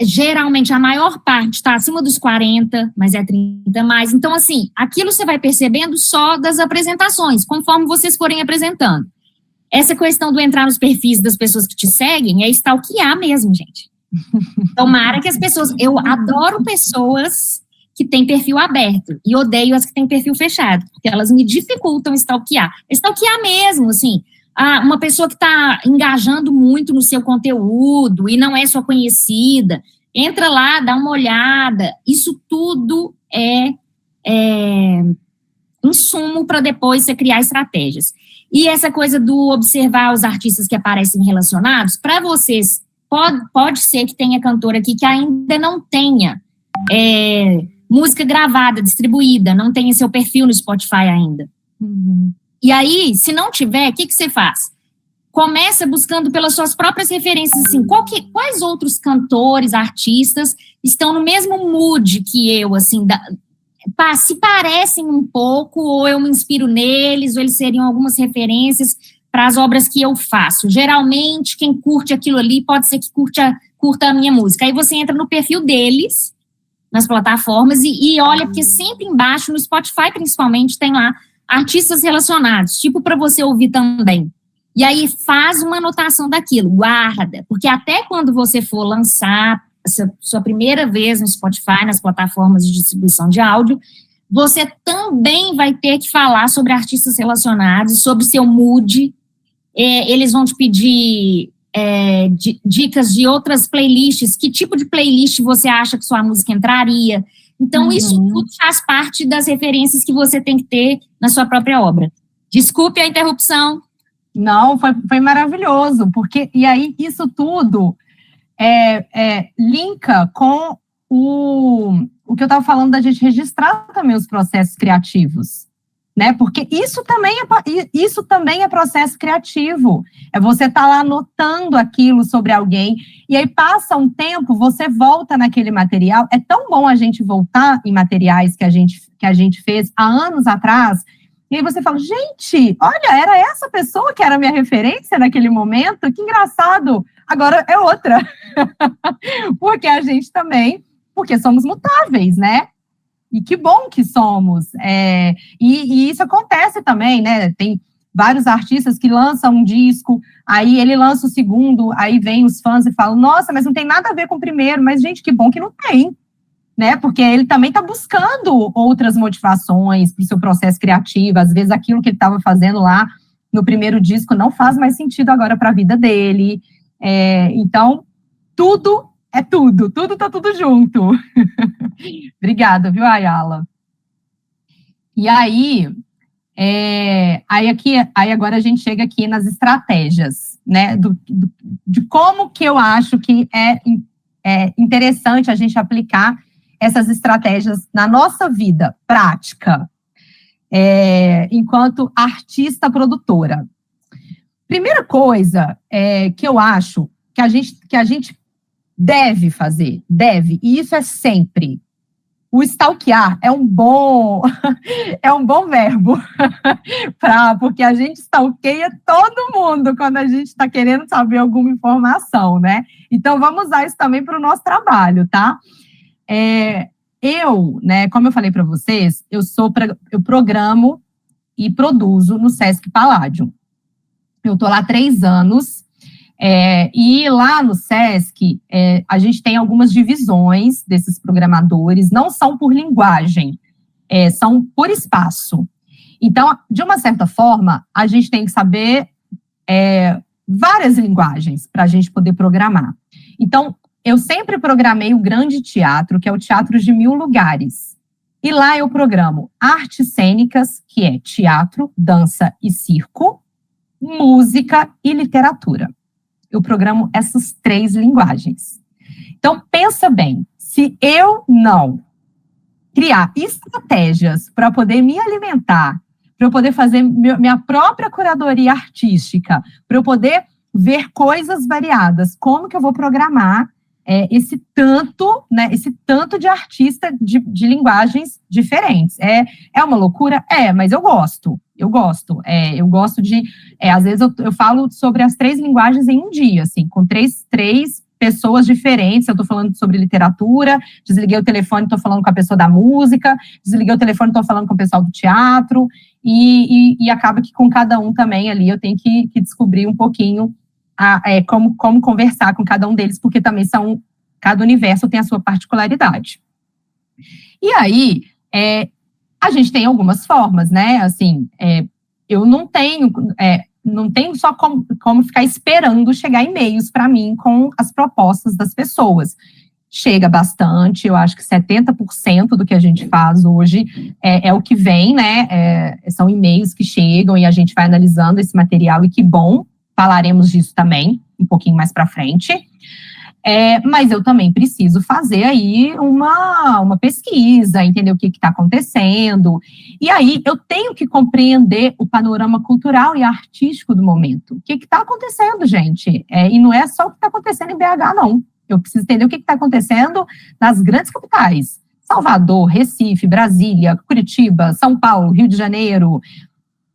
Geralmente a maior parte está acima dos 40, mas 30 mais. Então, assim, aquilo você vai percebendo só das apresentações, conforme vocês forem apresentando. Essa questão do entrar nos perfis das pessoas que te seguem é stalkear mesmo, gente. Tomara que as pessoas... Eu adoro pessoas que têm perfil aberto e odeio as que têm perfil fechado, porque elas me dificultam stalkear. Stalkear mesmo, assim... uma pessoa que está engajando muito no seu conteúdo e não é sua conhecida, Entra lá, dá uma olhada. Isso tudo é insumo para depois você criar estratégias. E essa coisa do observar os artistas que aparecem relacionados, para vocês, pode ser que tenha cantor aqui que ainda não tenha música gravada, distribuída, não tenha seu perfil no Spotify ainda. Uhum. E aí, se não tiver, o que você faz? Começa buscando pelas suas próprias referências, assim, quais outros cantores, artistas estão no mesmo mood que eu, assim, se parecem um pouco, ou eu me inspiro neles, ou eles seriam algumas referências para as obras que eu faço. Geralmente, quem curte aquilo ali pode ser que curta a minha música. Aí você entra no perfil deles, nas plataformas, e olha, porque sempre embaixo, no Spotify principalmente, tem lá artistas relacionados, tipo para você ouvir também. E aí faz uma anotação daquilo, guarda, porque até quando você for lançar essa sua primeira vez no Spotify, nas plataformas de distribuição de áudio, você também vai ter que falar sobre artistas relacionados, sobre seu mood. Eles vão te pedir dicas de outras playlists, que tipo de playlist você acha que sua música entraria. Então, isso tudo faz parte das referências que você tem que ter na sua própria obra. Desculpe a interrupção. Não, foi maravilhoso, porque, e aí, isso tudo linka com o que eu estava falando da gente registrar também os processos criativos, né? Porque isso também é processo criativo. É você estar lá anotando aquilo sobre alguém, e aí passa um tempo, você volta naquele material. É tão bom a gente voltar em materiais que a gente fez há anos atrás, e aí você fala, gente, olha, era essa pessoa que era a minha referência naquele momento, que engraçado, agora é outra. Porque a gente também, porque somos mutáveis, né? E que bom que somos. E isso acontece também, né? Tem vários artistas que lançam um disco, aí ele lança o segundo, aí vem os fãs e falam, nossa, mas não tem nada a ver com o primeiro, mas, gente, que bom que não tem. Né, porque ele também está buscando outras motivações para o seu processo criativo. Às vezes aquilo que ele estava fazendo lá no primeiro disco não faz mais sentido agora para a vida dele. Então, tudo é tudo está tudo junto. Obrigada, viu, Ayala? E aí, aí agora a gente chega aqui nas estratégias, né, de como que eu acho que é interessante a gente aplicar essas estratégias na nossa vida prática, enquanto artista produtora. Primeira coisa que eu acho que a gente deve fazer, e isso é sempre, o stalkear é um bom verbo, porque a gente stalkeia todo mundo quando a gente está querendo saber alguma informação, né? Então, vamos usar isso também para o nosso trabalho, tá? Né, como eu falei para vocês, eu programo e produzo no Sesc Palladium. Eu estou lá há 3 anos, e lá no Sesc, a gente tem algumas divisões desses programadores, não são por linguagem, são por espaço. Então, de uma certa forma, a gente tem que saber várias linguagens para a gente poder programar. Então, eu sempre programei o Grande Teatro, que é o Teatro de 1000 Lugares. E lá eu programo artes cênicas, que é teatro, dança e circo, música e literatura. Eu programo essas 3 linguagens. Então, pensa bem, se eu não criar estratégias para poder me alimentar, para eu poder fazer minha própria curadoria artística, para eu poder ver coisas variadas, como que eu vou programar esse tanto de artista de linguagens diferentes? É uma loucura? Mas eu gosto. Eu gosto de... às vezes eu falo sobre as 3 linguagens em um dia, assim, com três pessoas diferentes. Eu estou falando sobre literatura, desliguei o telefone, estou falando com a pessoa da música, desliguei o telefone, estou falando com o pessoal do teatro, e acaba que com cada um também ali eu tenho que descobrir um pouquinho como conversar com cada um deles, porque também cada universo tem a sua particularidade. E aí, a gente tem algumas formas, né? Assim, eu não tenho só como ficar esperando chegar e-mails para mim com as propostas das pessoas. chega bastante, eu acho que 70% do que a gente faz hoje é o que vem, né? São e-mails que chegam e a gente vai analisando esse material, e que bom, falaremos disso também um pouquinho mais para frente. Mas eu também preciso fazer aí uma pesquisa, entender o que está acontecendo. E aí eu tenho que compreender o panorama cultural e artístico do momento. O que está acontecendo, gente? E não é só o que está acontecendo em BH, não. Eu preciso entender o que está acontecendo nas grandes capitais. Salvador, Recife, Brasília, Curitiba, São Paulo, Rio de Janeiro.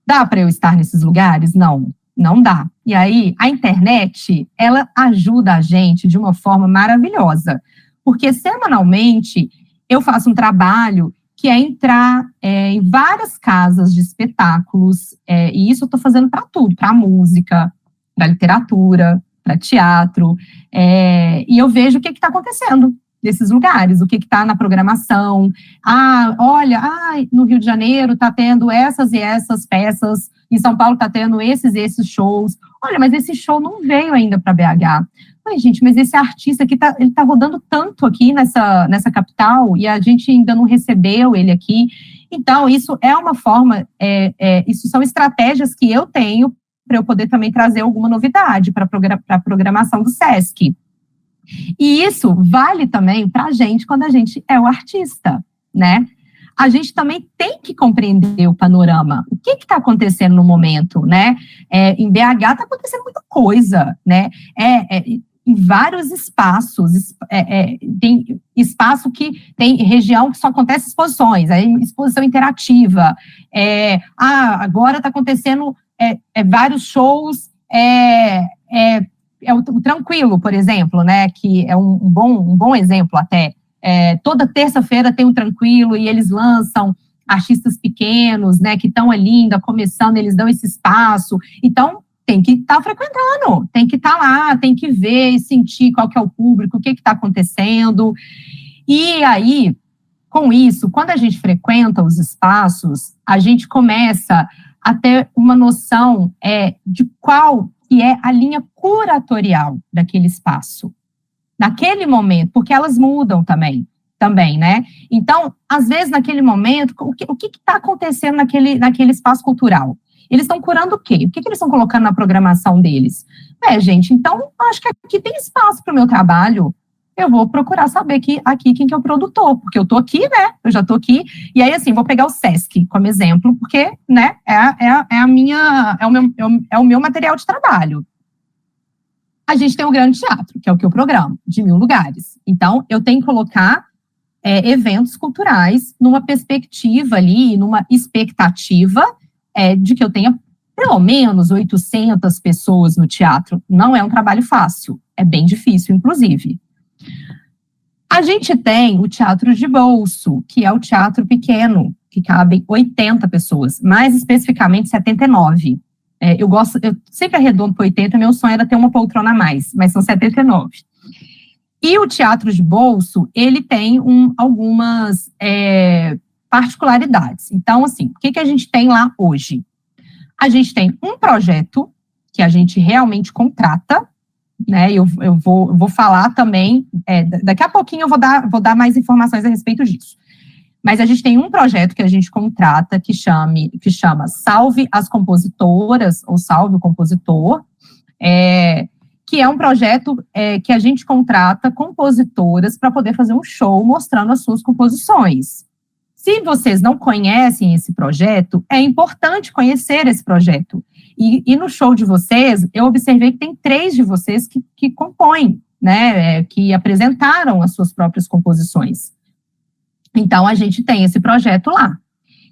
Dá para eu estar nesses lugares? Não. Não dá. E aí, a internet, ela ajuda a gente de uma forma maravilhosa, porque semanalmente eu faço um trabalho que é entrar em várias casas de espetáculos, e isso eu estou fazendo para tudo, para música, para literatura, para teatro, e eu vejo o que está acontecendo nesses lugares, o que está na programação. Olha, no Rio de Janeiro está tendo essas e essas peças, em São Paulo está tendo esses shows. Olha, mas esse show não veio ainda para BH. Ai, gente, mas esse artista aqui ele tá rodando tanto aqui nessa capital e a gente ainda não recebeu ele aqui. Então, isso é uma forma, isso são estratégias que eu tenho para eu poder também trazer alguma novidade para a programação do SESC. E isso vale também para a gente quando a gente é o artista, né? A gente também tem que compreender o panorama. O que está acontecendo no momento, né? Em BH está acontecendo muita coisa, né? Em vários espaços. Tem espaço que tem região que só acontece exposições, exposição interativa. Agora está acontecendo vários shows. O Tranquilo, por exemplo, né? Que é um bom exemplo até. Toda terça-feira tem o Tranquilo e eles lançam artistas pequenos, né, que estão ali ainda começando, eles dão esse espaço. Então, tem que estar frequentando, tem que estar lá, tem que ver e sentir qual que é o público, o que está acontecendo. E aí, com isso, quando a gente frequenta os espaços, a gente começa a ter uma noção de qual que é a linha curatorial daquele espaço. Naquele momento, porque elas mudam também, né? Então, às vezes, naquele momento, o que está acontecendo naquele espaço cultural? Eles estão curando o quê? O que eles estão colocando na programação deles? Gente, então, acho que aqui tem espaço para o meu trabalho. Eu vou procurar saber aqui quem que é o produtor, porque eu estou aqui, né? Eu já estou aqui. E aí, assim, vou pegar o SESC como exemplo, porque, né, é o meu material de trabalho. A gente tem o Grande Teatro, que é o que eu programo, de 1.000 lugares. Então, eu tenho que colocar eventos culturais numa perspectiva ali, numa expectativa de que eu tenha pelo menos 800 pessoas no teatro. Não é um trabalho fácil, é bem difícil, inclusive. A gente tem o teatro de bolso, que é o teatro pequeno, que cabem 80 pessoas, mais especificamente 79. Eu sempre arredondo para 80, meu sonho era ter uma poltrona a mais, mas são 79. E o teatro de bolso, ele tem algumas particularidades. Então, assim, o que a gente tem lá hoje? A gente tem um projeto que a gente realmente contrata, né? Eu vou falar também, daqui a pouquinho eu vou dar mais informações a respeito disso. Mas a gente tem um projeto que a gente contrata que chama Salve as Compositoras, ou Salve o Compositor, que é um projeto que a gente contrata compositoras para poder fazer um show mostrando as suas composições. Se vocês não conhecem esse projeto, é importante conhecer esse projeto. E no show de vocês, eu observei que tem 3 de vocês que compõem, né, que apresentaram as suas próprias composições. Então, a gente tem esse projeto lá.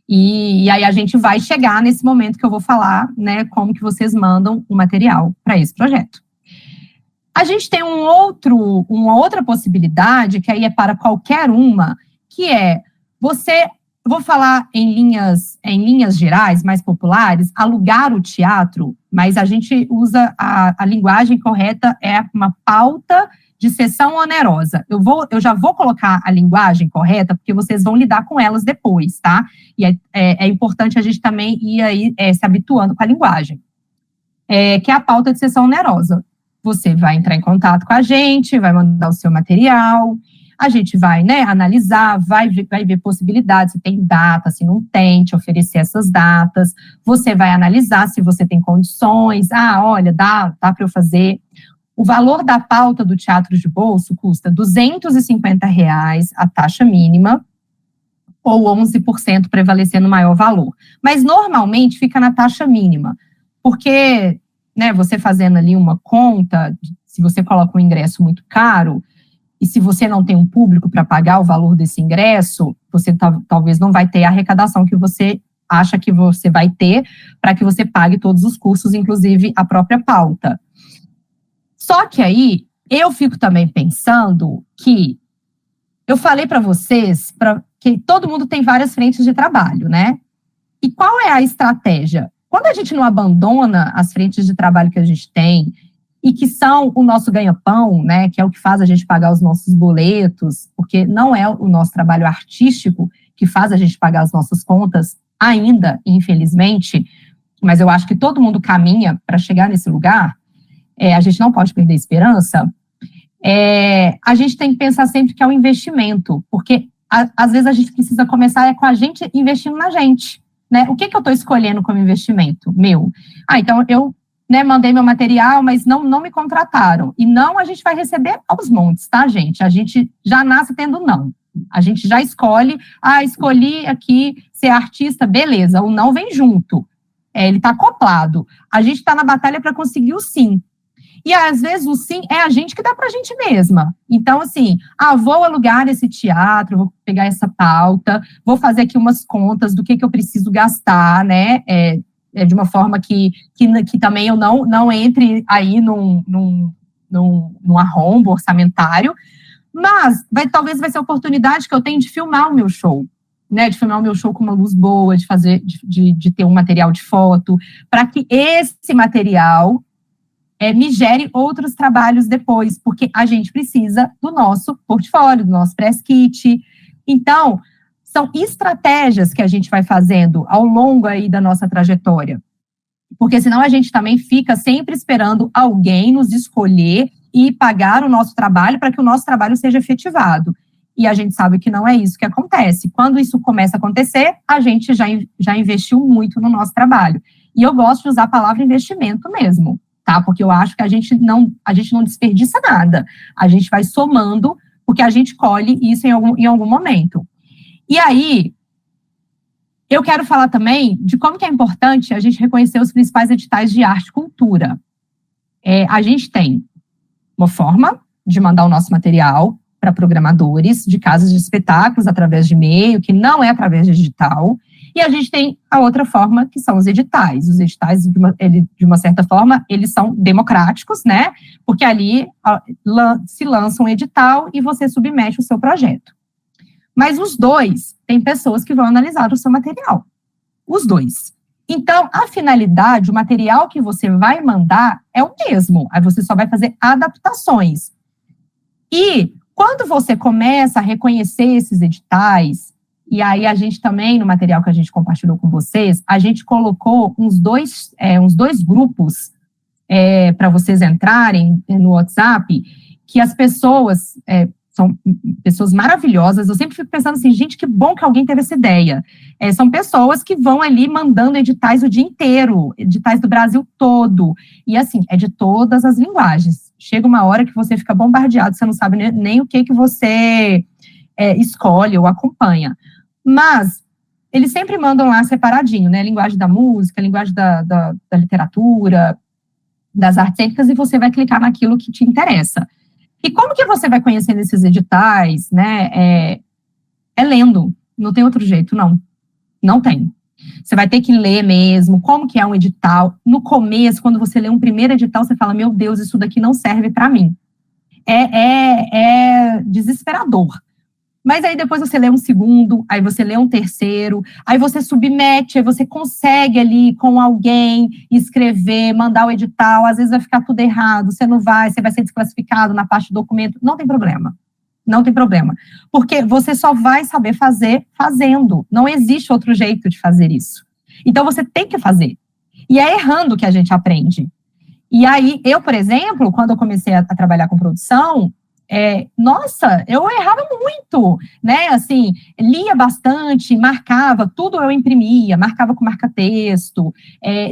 E aí a gente vai chegar nesse momento que eu vou falar, né, como que vocês mandam o material para esse projeto. A gente tem uma outra possibilidade, que aí é para qualquer uma, que vou falar em linhas gerais, mais populares, alugar o teatro, mas a gente usa a linguagem correta, é uma pauta de cessão onerosa. Eu já vou colocar a linguagem correta, porque vocês vão lidar com elas depois, tá? E é importante a gente também ir aí se habituando com a linguagem. Que é a pauta de cessão onerosa. Você vai entrar em contato com a gente, vai mandar o seu material, a gente vai, né, analisar, vai ver possibilidades, se tem data, se não tem, te oferecer essas datas, você vai analisar se você tem condições, olha, dá para eu fazer. O valor da pauta do teatro de bolso custa R$250 a taxa mínima, ou 11% prevalecendo o maior valor. Mas, normalmente, fica na taxa mínima, porque, né, você fazendo ali uma conta, se você coloca um ingresso muito caro, e se você não tem um público para pagar o valor desse ingresso, você talvez não vai ter a arrecadação que você acha que você vai ter para que você pague todos os cursos, inclusive a própria pauta. Só que aí, eu fico também pensando que, eu falei para vocês, que todo mundo tem várias frentes de trabalho, né? E qual é a estratégia? Quando a gente não abandona as frentes de trabalho que a gente tem, e que são o nosso ganha-pão, né, que é o que faz a gente pagar os nossos boletos, porque não é o nosso trabalho artístico que faz a gente pagar as nossas contas ainda, infelizmente, mas eu acho que todo mundo caminha para chegar nesse lugar, a gente não pode perder a esperança, a gente tem que pensar sempre que é um investimento, porque às vezes a gente precisa começar com a gente investindo na gente, né? O que eu estou escolhendo como investimento? Então eu mandei meu material, mas não me contrataram. E não a gente vai receber aos montes, tá, gente? A gente já nasce tendo não. A gente já escolhe, escolhi aqui ser artista, beleza, o não vem junto. Ele está acoplado. A gente está na batalha para conseguir o sim. E, às vezes, o sim é a gente que dá para a gente mesma. Então, assim, vou alugar esse teatro, vou pegar essa pauta, vou fazer aqui umas contas do que eu preciso gastar, né? De uma forma que também eu não entre aí num arrombo orçamentário, mas talvez vai ser a oportunidade que eu tenho de filmar o meu show, né? De filmar o meu show com uma luz boa, de ter um material de foto, para que esse material me gere outros trabalhos depois, porque a gente precisa do nosso portfólio, do nosso press kit. Então, são estratégias que a gente vai fazendo ao longo aí da nossa trajetória, porque senão a gente também fica sempre esperando alguém nos escolher e pagar o nosso trabalho para que o nosso trabalho seja efetivado. E a gente sabe que não é isso que acontece. Quando isso começa a acontecer, a gente já investiu muito no nosso trabalho. E eu gosto de usar a palavra investimento mesmo, tá? Porque eu acho que a gente não desperdiça nada. A gente vai somando, porque a gente colhe isso em algum momento. E aí, eu quero falar também de como que é importante a gente reconhecer os principais editais de arte e cultura. A gente tem uma forma de mandar o nosso material para programadores de casas de espetáculos através de e-mail, que não é através de digital, e a gente tem a outra forma, que são os editais. Os editais, de uma certa forma, eles são democráticos, né? Porque ali se lança um edital e você submete o seu projeto. Mas os dois, tem pessoas que vão analisar o seu material. Os dois. Então, a finalidade, o material que você vai mandar é o mesmo. Aí você só vai fazer adaptações. E quando você começa a reconhecer esses editais, e aí a gente também, no material que a gente compartilhou com vocês, a gente colocou uns dois grupos para vocês entrarem no WhatsApp, que as pessoas... são pessoas maravilhosas, eu sempre fico pensando assim, gente, que bom que alguém teve essa ideia. São pessoas que vão ali mandando editais o dia inteiro, editais do Brasil todo, e assim, é de todas as linguagens. Chega uma hora que você fica bombardeado, você não sabe nem o que você escolhe ou acompanha. Mas eles sempre mandam lá separadinho, né, linguagem da música, linguagem da literatura, das artes cênicas, e você vai clicar naquilo que te interessa. E como que você vai conhecendo esses editais, né? Lendo, não tem outro jeito, não tem. Você vai ter que ler mesmo, como que é um edital. No começo, quando você lê um primeiro edital, você fala, meu Deus, isso daqui não serve para mim. É desesperador. Mas aí depois você lê um segundo, aí você lê um terceiro, aí você submete, aí você consegue ali com alguém escrever, mandar o edital, às vezes vai ficar tudo errado, você vai ser desclassificado na parte do documento, não tem problema. Não tem problema. Porque você só vai saber fazer fazendo. Não existe outro jeito de fazer isso. Então você tem que fazer. E é errando que a gente aprende. E aí, eu, por exemplo, quando eu comecei a trabalhar com produção, Nossa, eu errava muito, né? Assim, lia bastante, marcava, tudo eu imprimia, marcava com marca-texto,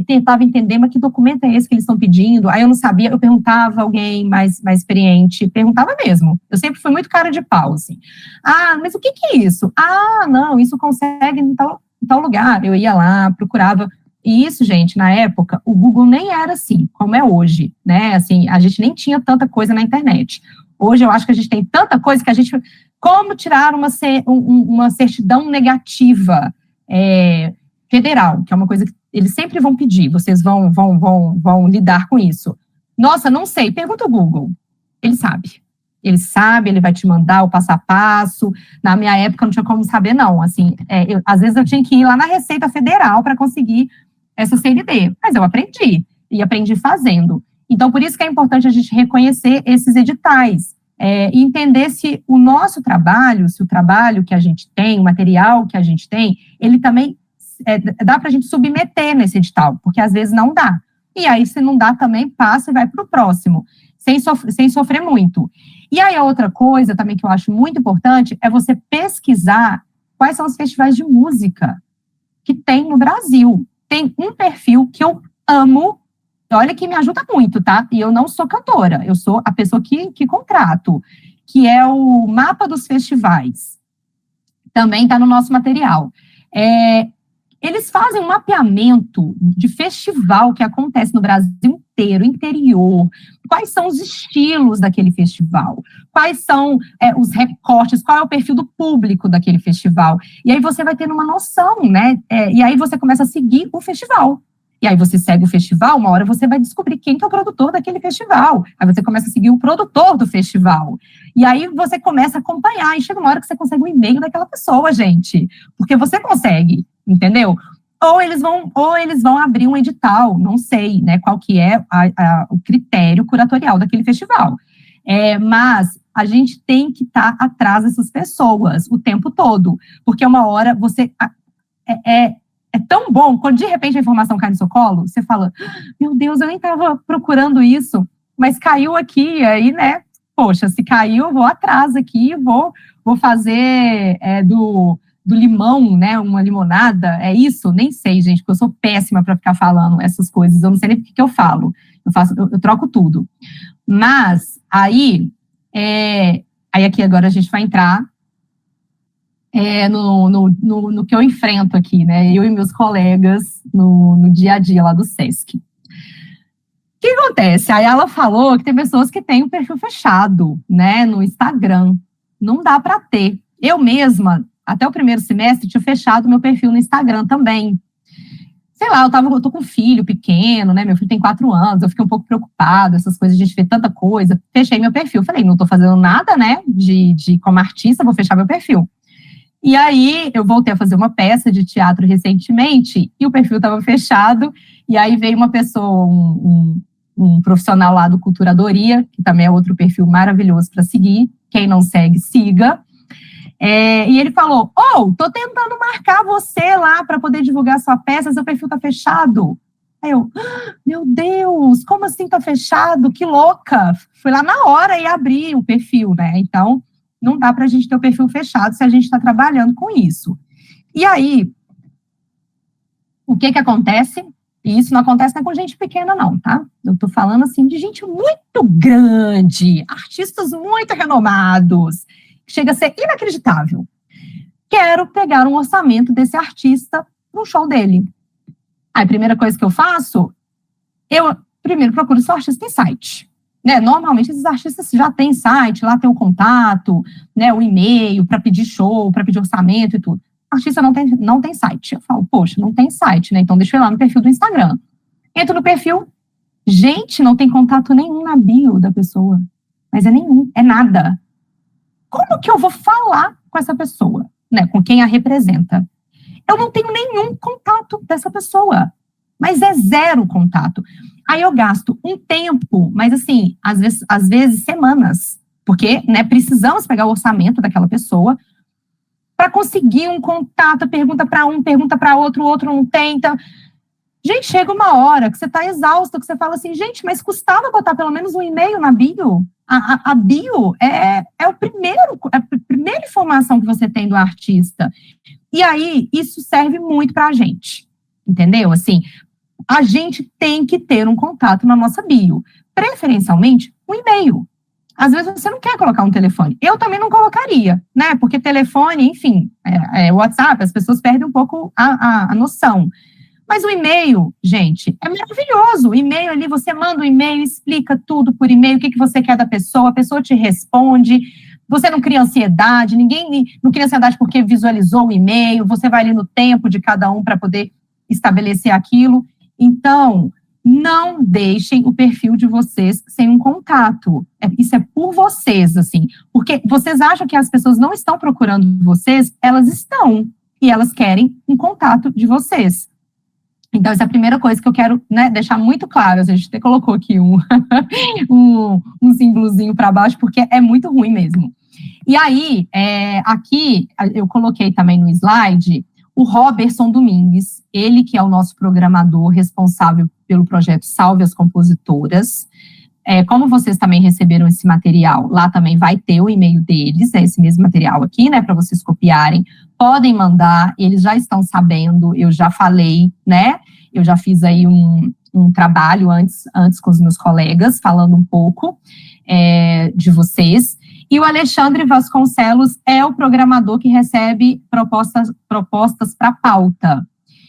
tentava entender, mas que documento é esse que eles estão pedindo? Aí eu não sabia, eu perguntava a alguém mais experiente, perguntava mesmo. Eu sempre fui muito cara de pau, assim. Ah, mas o que é isso? Ah, não, isso consegue em tal lugar. Eu ia lá, procurava. E isso, gente, na época, o Google nem era assim, como é hoje, né? Assim, a gente nem tinha tanta coisa na internet. Hoje eu acho que a gente tem tanta coisa que a gente... Como tirar uma certidão negativa federal, que é uma coisa que eles sempre vão pedir, vocês vão lidar com isso. Nossa, não sei, pergunta ao Google. Ele sabe. Ele sabe, ele vai te mandar o passo a passo. Na minha época não tinha como saber, não. Assim, às vezes eu tinha que ir lá na Receita Federal para conseguir essa CLT, mas eu aprendi, e aprendi fazendo. Então, por isso que é importante a gente reconhecer esses editais, e entender se o nosso trabalho, se o trabalho que a gente tem, o material que a gente tem, ele também dá para a gente submeter nesse edital, porque às vezes não dá. E aí, se não dá, também passa e vai para o próximo, sem sofrer muito. E aí, a outra coisa também que eu acho muito importante é você pesquisar quais são os festivais de música que tem no Brasil. Tem um perfil que eu amo, olha que me ajuda muito, tá? E eu não sou cantora, eu sou a pessoa que contrato, que é o Mapa dos Festivais. Também está no nosso material. Eles fazem um mapeamento de festival que acontece no Brasil inteiro, interior, quais são os estilos daquele festival, quais são os recortes, qual é o perfil do público daquele festival. E aí você vai tendo uma noção, né? E aí você começa a seguir o festival. E aí você segue o festival, uma hora você vai descobrir quem que é o produtor daquele festival. Aí você começa a seguir o produtor do festival. E aí você começa a acompanhar, e chega uma hora que você consegue um e-mail daquela pessoa, gente. Porque você consegue, entendeu? Ou eles vão abrir um edital, não sei, né, qual que é o critério curatorial daquele festival. Mas a gente tem que estar atrás dessas pessoas o tempo todo, porque uma hora você... É tão bom, quando de repente a informação cai no seu colo, você fala, meu Deus, eu nem estava procurando isso, mas caiu aqui, aí, né, poxa, se caiu, eu vou atrás aqui, vou fazer do limão, né, uma limonada, é isso? Nem sei, gente, porque eu sou péssima para ficar falando essas coisas, eu não sei nem o que eu falo, eu troco tudo. Mas, aí aqui agora a gente vai entrar no que eu enfrento aqui, né? Eu e meus colegas no dia a dia lá do Sesc. O que acontece? Aí ela falou que tem pessoas que têm o perfil fechado, né? No Instagram. Não dá para ter. Eu mesma, até o primeiro semestre, tinha fechado meu perfil no Instagram também. Sei lá, eu tô com um filho pequeno, né? Meu filho tem 4 anos, eu fiquei um pouco preocupada, essas coisas, a gente vê tanta coisa. Fechei meu perfil. Falei, não tô fazendo nada, né? Como artista, vou fechar meu perfil. E aí, eu voltei a fazer uma peça de teatro recentemente, e o perfil estava fechado, e aí veio uma pessoa, um profissional lá do Culturadoria, que também é outro perfil maravilhoso para seguir, quem não segue, siga. E ele falou, tô tentando marcar você lá para poder divulgar sua peça, seu perfil está fechado. Aí eu, meu Deus, como assim está fechado? Que louca! Fui lá na hora e abri o perfil, né? Então, não dá para a gente ter o perfil fechado se a gente está trabalhando com isso. E aí, o que acontece? E isso não acontece com gente pequena, não, tá? Eu estou falando, assim, de gente muito grande, artistas muito renomados, que chega a ser inacreditável. Quero pegar um orçamento desse artista para um show dele. Aí, a primeira coisa que eu faço, eu primeiro procuro se o artista tem site. Né, normalmente esses artistas já têm site, lá tem o contato, né, o e-mail para pedir show, para pedir orçamento e tudo. O artista não tem site. Eu falo, poxa, não tem site, né? Então deixa eu ir lá no perfil do Instagram. Entro no perfil, gente, não tem contato nenhum na bio da pessoa. Mas é nada. Como que eu vou falar com essa pessoa, né? Com quem a representa? Eu não tenho nenhum contato dessa pessoa. Mas é zero contato. Aí eu gasto um tempo, mas assim, às vezes semanas, porque, né, precisamos pegar o orçamento daquela pessoa para conseguir um contato, pergunta para um, pergunta para outro, o outro não tenta. Gente, chega uma hora que você está exausto, que você fala assim, gente, mas custava botar pelo menos um e-mail na bio? A bio é a primeira informação que você tem do artista. E aí, isso serve muito para a gente, entendeu? Assim, a gente tem que ter um contato na nossa bio, preferencialmente um e-mail. Às vezes você não quer colocar um telefone. Eu também não colocaria, né? Porque telefone, enfim, WhatsApp, as pessoas perdem um pouco a noção. Mas o e-mail, gente, é maravilhoso. O e-mail ali, você manda um e-mail, explica tudo por e-mail, o que você quer da pessoa, a pessoa te responde, você não cria ansiedade, ninguém não cria ansiedade porque visualizou o e-mail, você vai ali no tempo de cada um para poder estabelecer aquilo. Então, não deixem o perfil de vocês sem um contato. Isso é por vocês, assim, porque vocês acham que as pessoas não estão procurando vocês, elas estão, e elas querem um contato de vocês. Então, essa é a primeira coisa que eu quero, né, deixar muito claro. A gente até colocou aqui um símbolozinho para baixo, porque é muito ruim mesmo. E aí, aqui, eu coloquei também no slide o Roberson Domingues, ele que é o nosso programador responsável pelo projeto Salve as Compositoras. Como vocês também receberam esse material, lá também vai ter o e-mail deles, esse mesmo material aqui, né, para vocês copiarem. Podem mandar, eles já estão sabendo, eu já falei, né, eu já fiz aí um trabalho antes com os meus colegas, falando um pouco de vocês. E o Alexandre Vasconcelos é o programador que recebe propostas para pauta.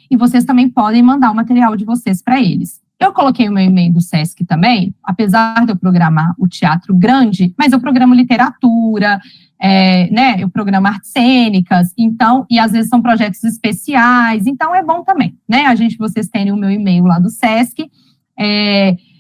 E vocês também podem mandar o material de vocês para eles. Eu coloquei o meu e-mail do SESC também, apesar de eu programar o teatro grande, mas eu programo literatura, né, eu programo artes cênicas, então, e às vezes são projetos especiais, então é bom também, né, vocês terem o meu e-mail lá do SESC,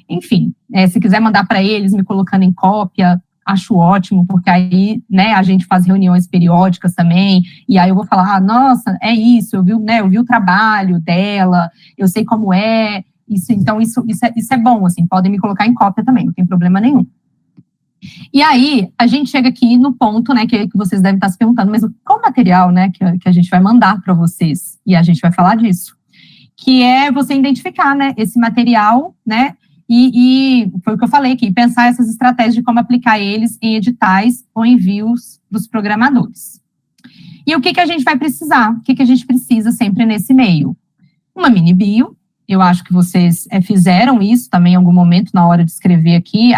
enfim, se quiser mandar para eles, me colocando em cópia, acho ótimo, porque aí, né, a gente faz reuniões periódicas também, e aí eu vou falar, nossa, é isso, eu vi o trabalho dela, eu sei como é, então isso é bom, assim, podem me colocar em cópia também, não tem problema nenhum. E aí, a gente chega aqui no ponto, né, que vocês devem estar se perguntando, mas qual material, né, que a gente vai mandar para vocês? E a gente vai falar disso, que é você identificar, né, esse material, né, e foi o que eu falei aqui, pensar essas estratégias de como aplicar eles em editais ou envios dos programadores. E o que a gente vai precisar? O que a gente precisa sempre nesse meio? Uma mini bio. Eu acho que vocês fizeram isso também em algum momento na hora de escrever aqui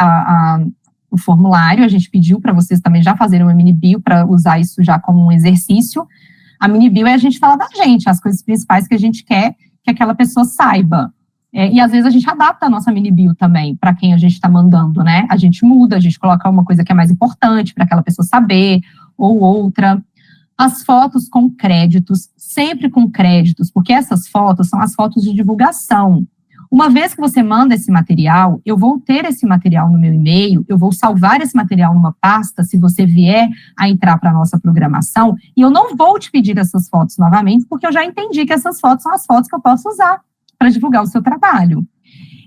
o formulário. A gente pediu para vocês também já fazerem uma mini bio para usar isso já como um exercício. A mini bio é a gente falar da gente, as coisas principais que a gente quer que aquela pessoa saiba. E às vezes a gente adapta a nossa mini bio também para quem a gente está mandando, né? A gente muda, a gente coloca uma coisa que é mais importante para aquela pessoa saber, ou outra. As fotos com créditos, sempre com créditos, porque essas fotos são as fotos de divulgação. Uma vez que você manda esse material, eu vou ter esse material no meu e-mail, eu vou salvar esse material numa pasta, se você vier a entrar para a nossa programação, e eu não vou te pedir essas fotos novamente, porque eu já entendi que essas fotos são as fotos que eu posso usar para divulgar o seu trabalho.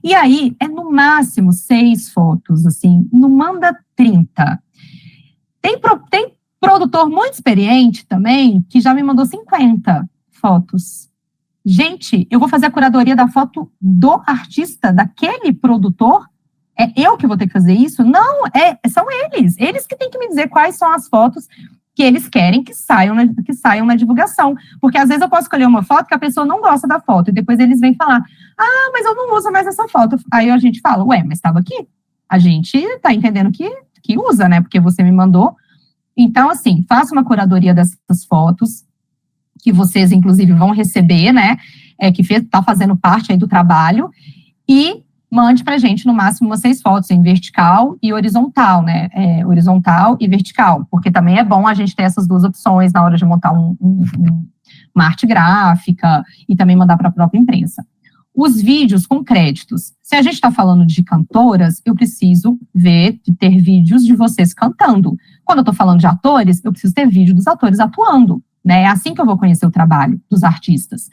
E aí, no máximo 6 fotos, assim, não manda 30. Tem produtor muito experiente também, que já me mandou 50 fotos. Gente, eu vou fazer a curadoria da foto do artista, daquele produtor? É eu que vou ter que fazer isso? Não, são eles. Eles que têm que me dizer quais são as fotos que eles querem que saiam na divulgação. Porque às vezes eu posso escolher uma foto que a pessoa não gosta da foto, e depois eles vêm falar, mas eu não uso mais essa foto. Aí a gente fala, mas estava aqui. A gente está entendendo que usa, né? Porque você me mandou. Então, assim, faça uma curadoria dessas fotos, que vocês, inclusive, vão receber, né, que está fazendo parte aí do trabalho, e mande para a gente, no máximo, umas 6 fotos em vertical e horizontal, né, horizontal e vertical, porque também é bom a gente ter essas duas opções na hora de montar uma arte gráfica e também mandar para a própria imprensa. Os vídeos com créditos. Se a gente está falando de cantoras, eu preciso ter vídeos de vocês cantando. Quando eu estou falando de atores, eu preciso ter vídeo dos atores atuando, né? É assim que eu vou conhecer o trabalho dos artistas.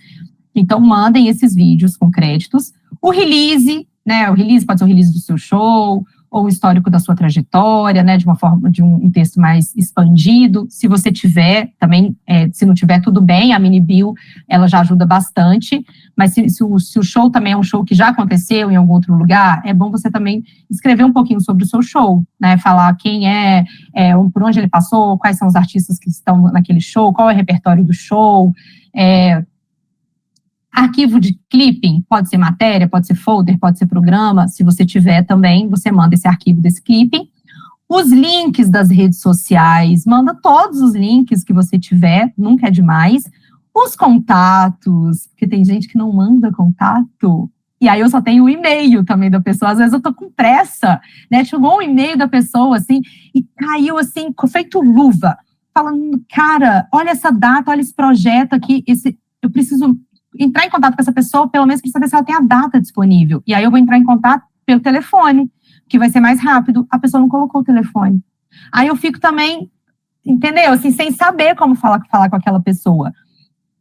Então, mandem esses vídeos com créditos. O release, né? O release pode ser o release do seu show, ou o histórico da sua trajetória, né, de uma forma, de um texto mais expandido. Se você tiver, também, se não tiver, tudo bem, a mini bio, ela já ajuda bastante, mas se o show também é um show que já aconteceu em algum outro lugar, é bom você também escrever um pouquinho sobre o seu show, né, falar quem por onde ele passou, quais são os artistas que estão naquele show, qual é o repertório do show, arquivo de clipping, pode ser matéria, pode ser folder, pode ser programa. Se você tiver também, você manda esse arquivo desse clipping. Os links das redes sociais, manda todos os links que você tiver, nunca é demais. Os contatos, porque tem gente que não manda contato. E aí eu só tenho o e-mail também da pessoa. Às vezes eu tô com pressa, né? Chegou um e-mail da pessoa, assim, e caiu, assim, feito luva. Falando, cara, olha essa data, olha esse projeto aqui, eu preciso entrar em contato com essa pessoa, pelo menos para saber se ela tem a data disponível. E aí eu vou entrar em contato pelo telefone, que vai ser mais rápido. A pessoa não colocou o telefone. Aí eu fico também, entendeu? Assim, sem saber como falar com aquela pessoa.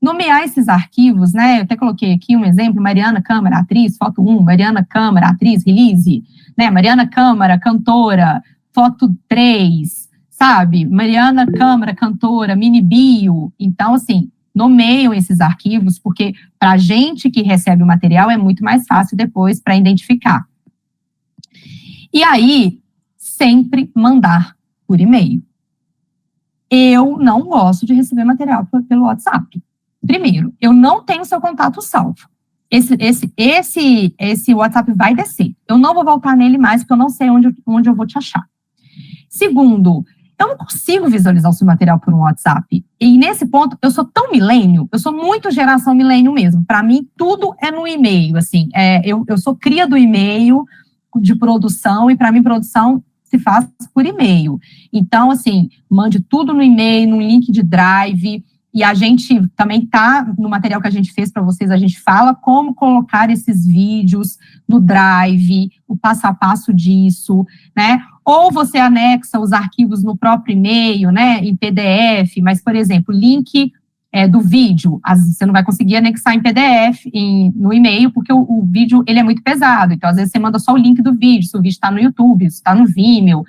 Nomear esses arquivos, né? Eu até coloquei aqui um exemplo, Mariana Câmara, atriz, foto 1, Mariana Câmara, atriz, release, né? Mariana Câmara, cantora, foto 3, sabe? Mariana Câmara, cantora, mini bio. Então, assim, nomeiam esses arquivos, porque para a gente que recebe o material é muito mais fácil depois para identificar. E aí, sempre mandar por e-mail. Eu não gosto de receber material pelo WhatsApp. Primeiro, eu não tenho seu contato salvo. Esse WhatsApp vai descer. Eu não vou voltar nele mais, porque eu não sei onde eu vou te achar. Segundo, eu não consigo visualizar o seu material por um WhatsApp. E nesse ponto, eu sou tão milênio, eu sou muito geração milênio mesmo. Para mim, tudo é no e-mail, assim. Eu sou cria do e-mail, de produção, e para mim, produção se faz por e-mail. Então, assim, mande tudo no e-mail, no link de Drive. E a gente também tá, no material que a gente fez para vocês, a gente fala como colocar esses vídeos no Drive, o passo a passo disso, né? Ou você anexa os arquivos no próprio e-mail, né, em PDF, mas, por exemplo, link do vídeo, você não vai conseguir anexar em PDF no e-mail, porque o vídeo, ele é muito pesado, então, às vezes, você manda só o link do vídeo, se o vídeo está no YouTube, se está no Vimeo,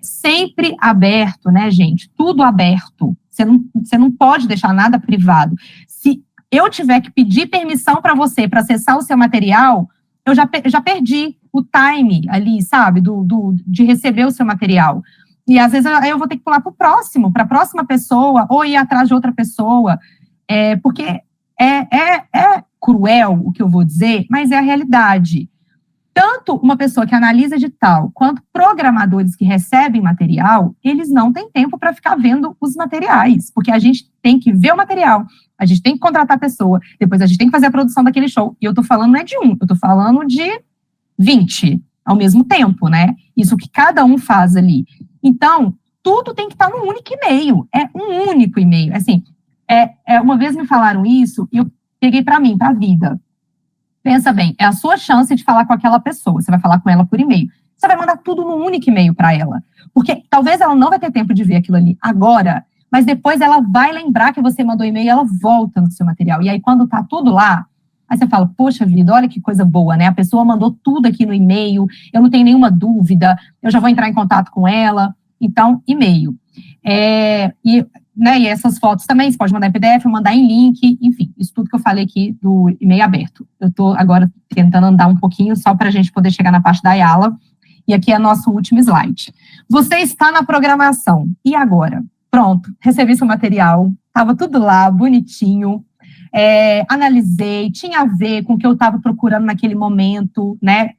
sempre aberto, né, gente, tudo aberto, você não pode deixar nada privado. Se eu tiver que pedir permissão para você, para acessar o seu material, eu já perdi o time ali, sabe, de receber o seu material. E às vezes eu vou ter que pular para a próxima pessoa, ou ir atrás de outra pessoa, porque é cruel o que eu vou dizer, mas é a realidade. Tanto uma pessoa que analisa edital, quanto programadores que recebem material, eles não têm tempo para ficar vendo os materiais, porque a gente tem que ver o material, a gente tem que contratar a pessoa, depois a gente tem que fazer a produção daquele show, e eu estou falando não é de 1, eu estou falando de 20 ao mesmo tempo, né? Isso que cada um faz ali. Então, tudo tem que estar num único e-mail, é um único e-mail. Assim, uma vez me falaram isso, e eu peguei para mim, para a vida. Pensa bem, é a sua chance de falar com aquela pessoa, você vai falar com ela por e-mail. Você vai mandar tudo num único e-mail para ela, porque talvez ela não vai ter tempo de ver aquilo ali agora, mas depois ela vai lembrar que você mandou e-mail e ela volta no seu material. E aí, quando tá tudo lá, aí você fala, poxa vida, olha que coisa boa, né? A pessoa mandou tudo aqui no e-mail, eu não tenho nenhuma dúvida, eu já vou entrar em contato com ela. Então, e-mail. E essas fotos também, você pode mandar em PDF, mandar em link, enfim, isso tudo que eu falei aqui do e-mail aberto. Eu estou agora tentando andar um pouquinho só para a gente poder chegar na parte da Ayala, e aqui é nosso último slide. Você está na programação, e agora? Pronto, recebi seu material, estava tudo lá, bonitinho, analisei, tinha a ver com o que eu estava procurando naquele momento, né?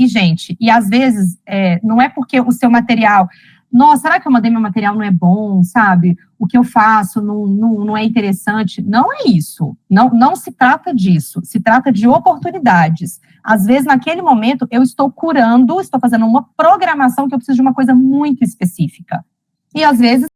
Gente, às vezes, não é porque o seu material... Nossa, será que eu mandei meu material não é bom, sabe? O que eu faço não é interessante. Não é isso. Não se trata disso. Se trata de oportunidades. Às vezes, naquele momento, eu estou fazendo uma programação que eu preciso de uma coisa muito específica. E, às vezes,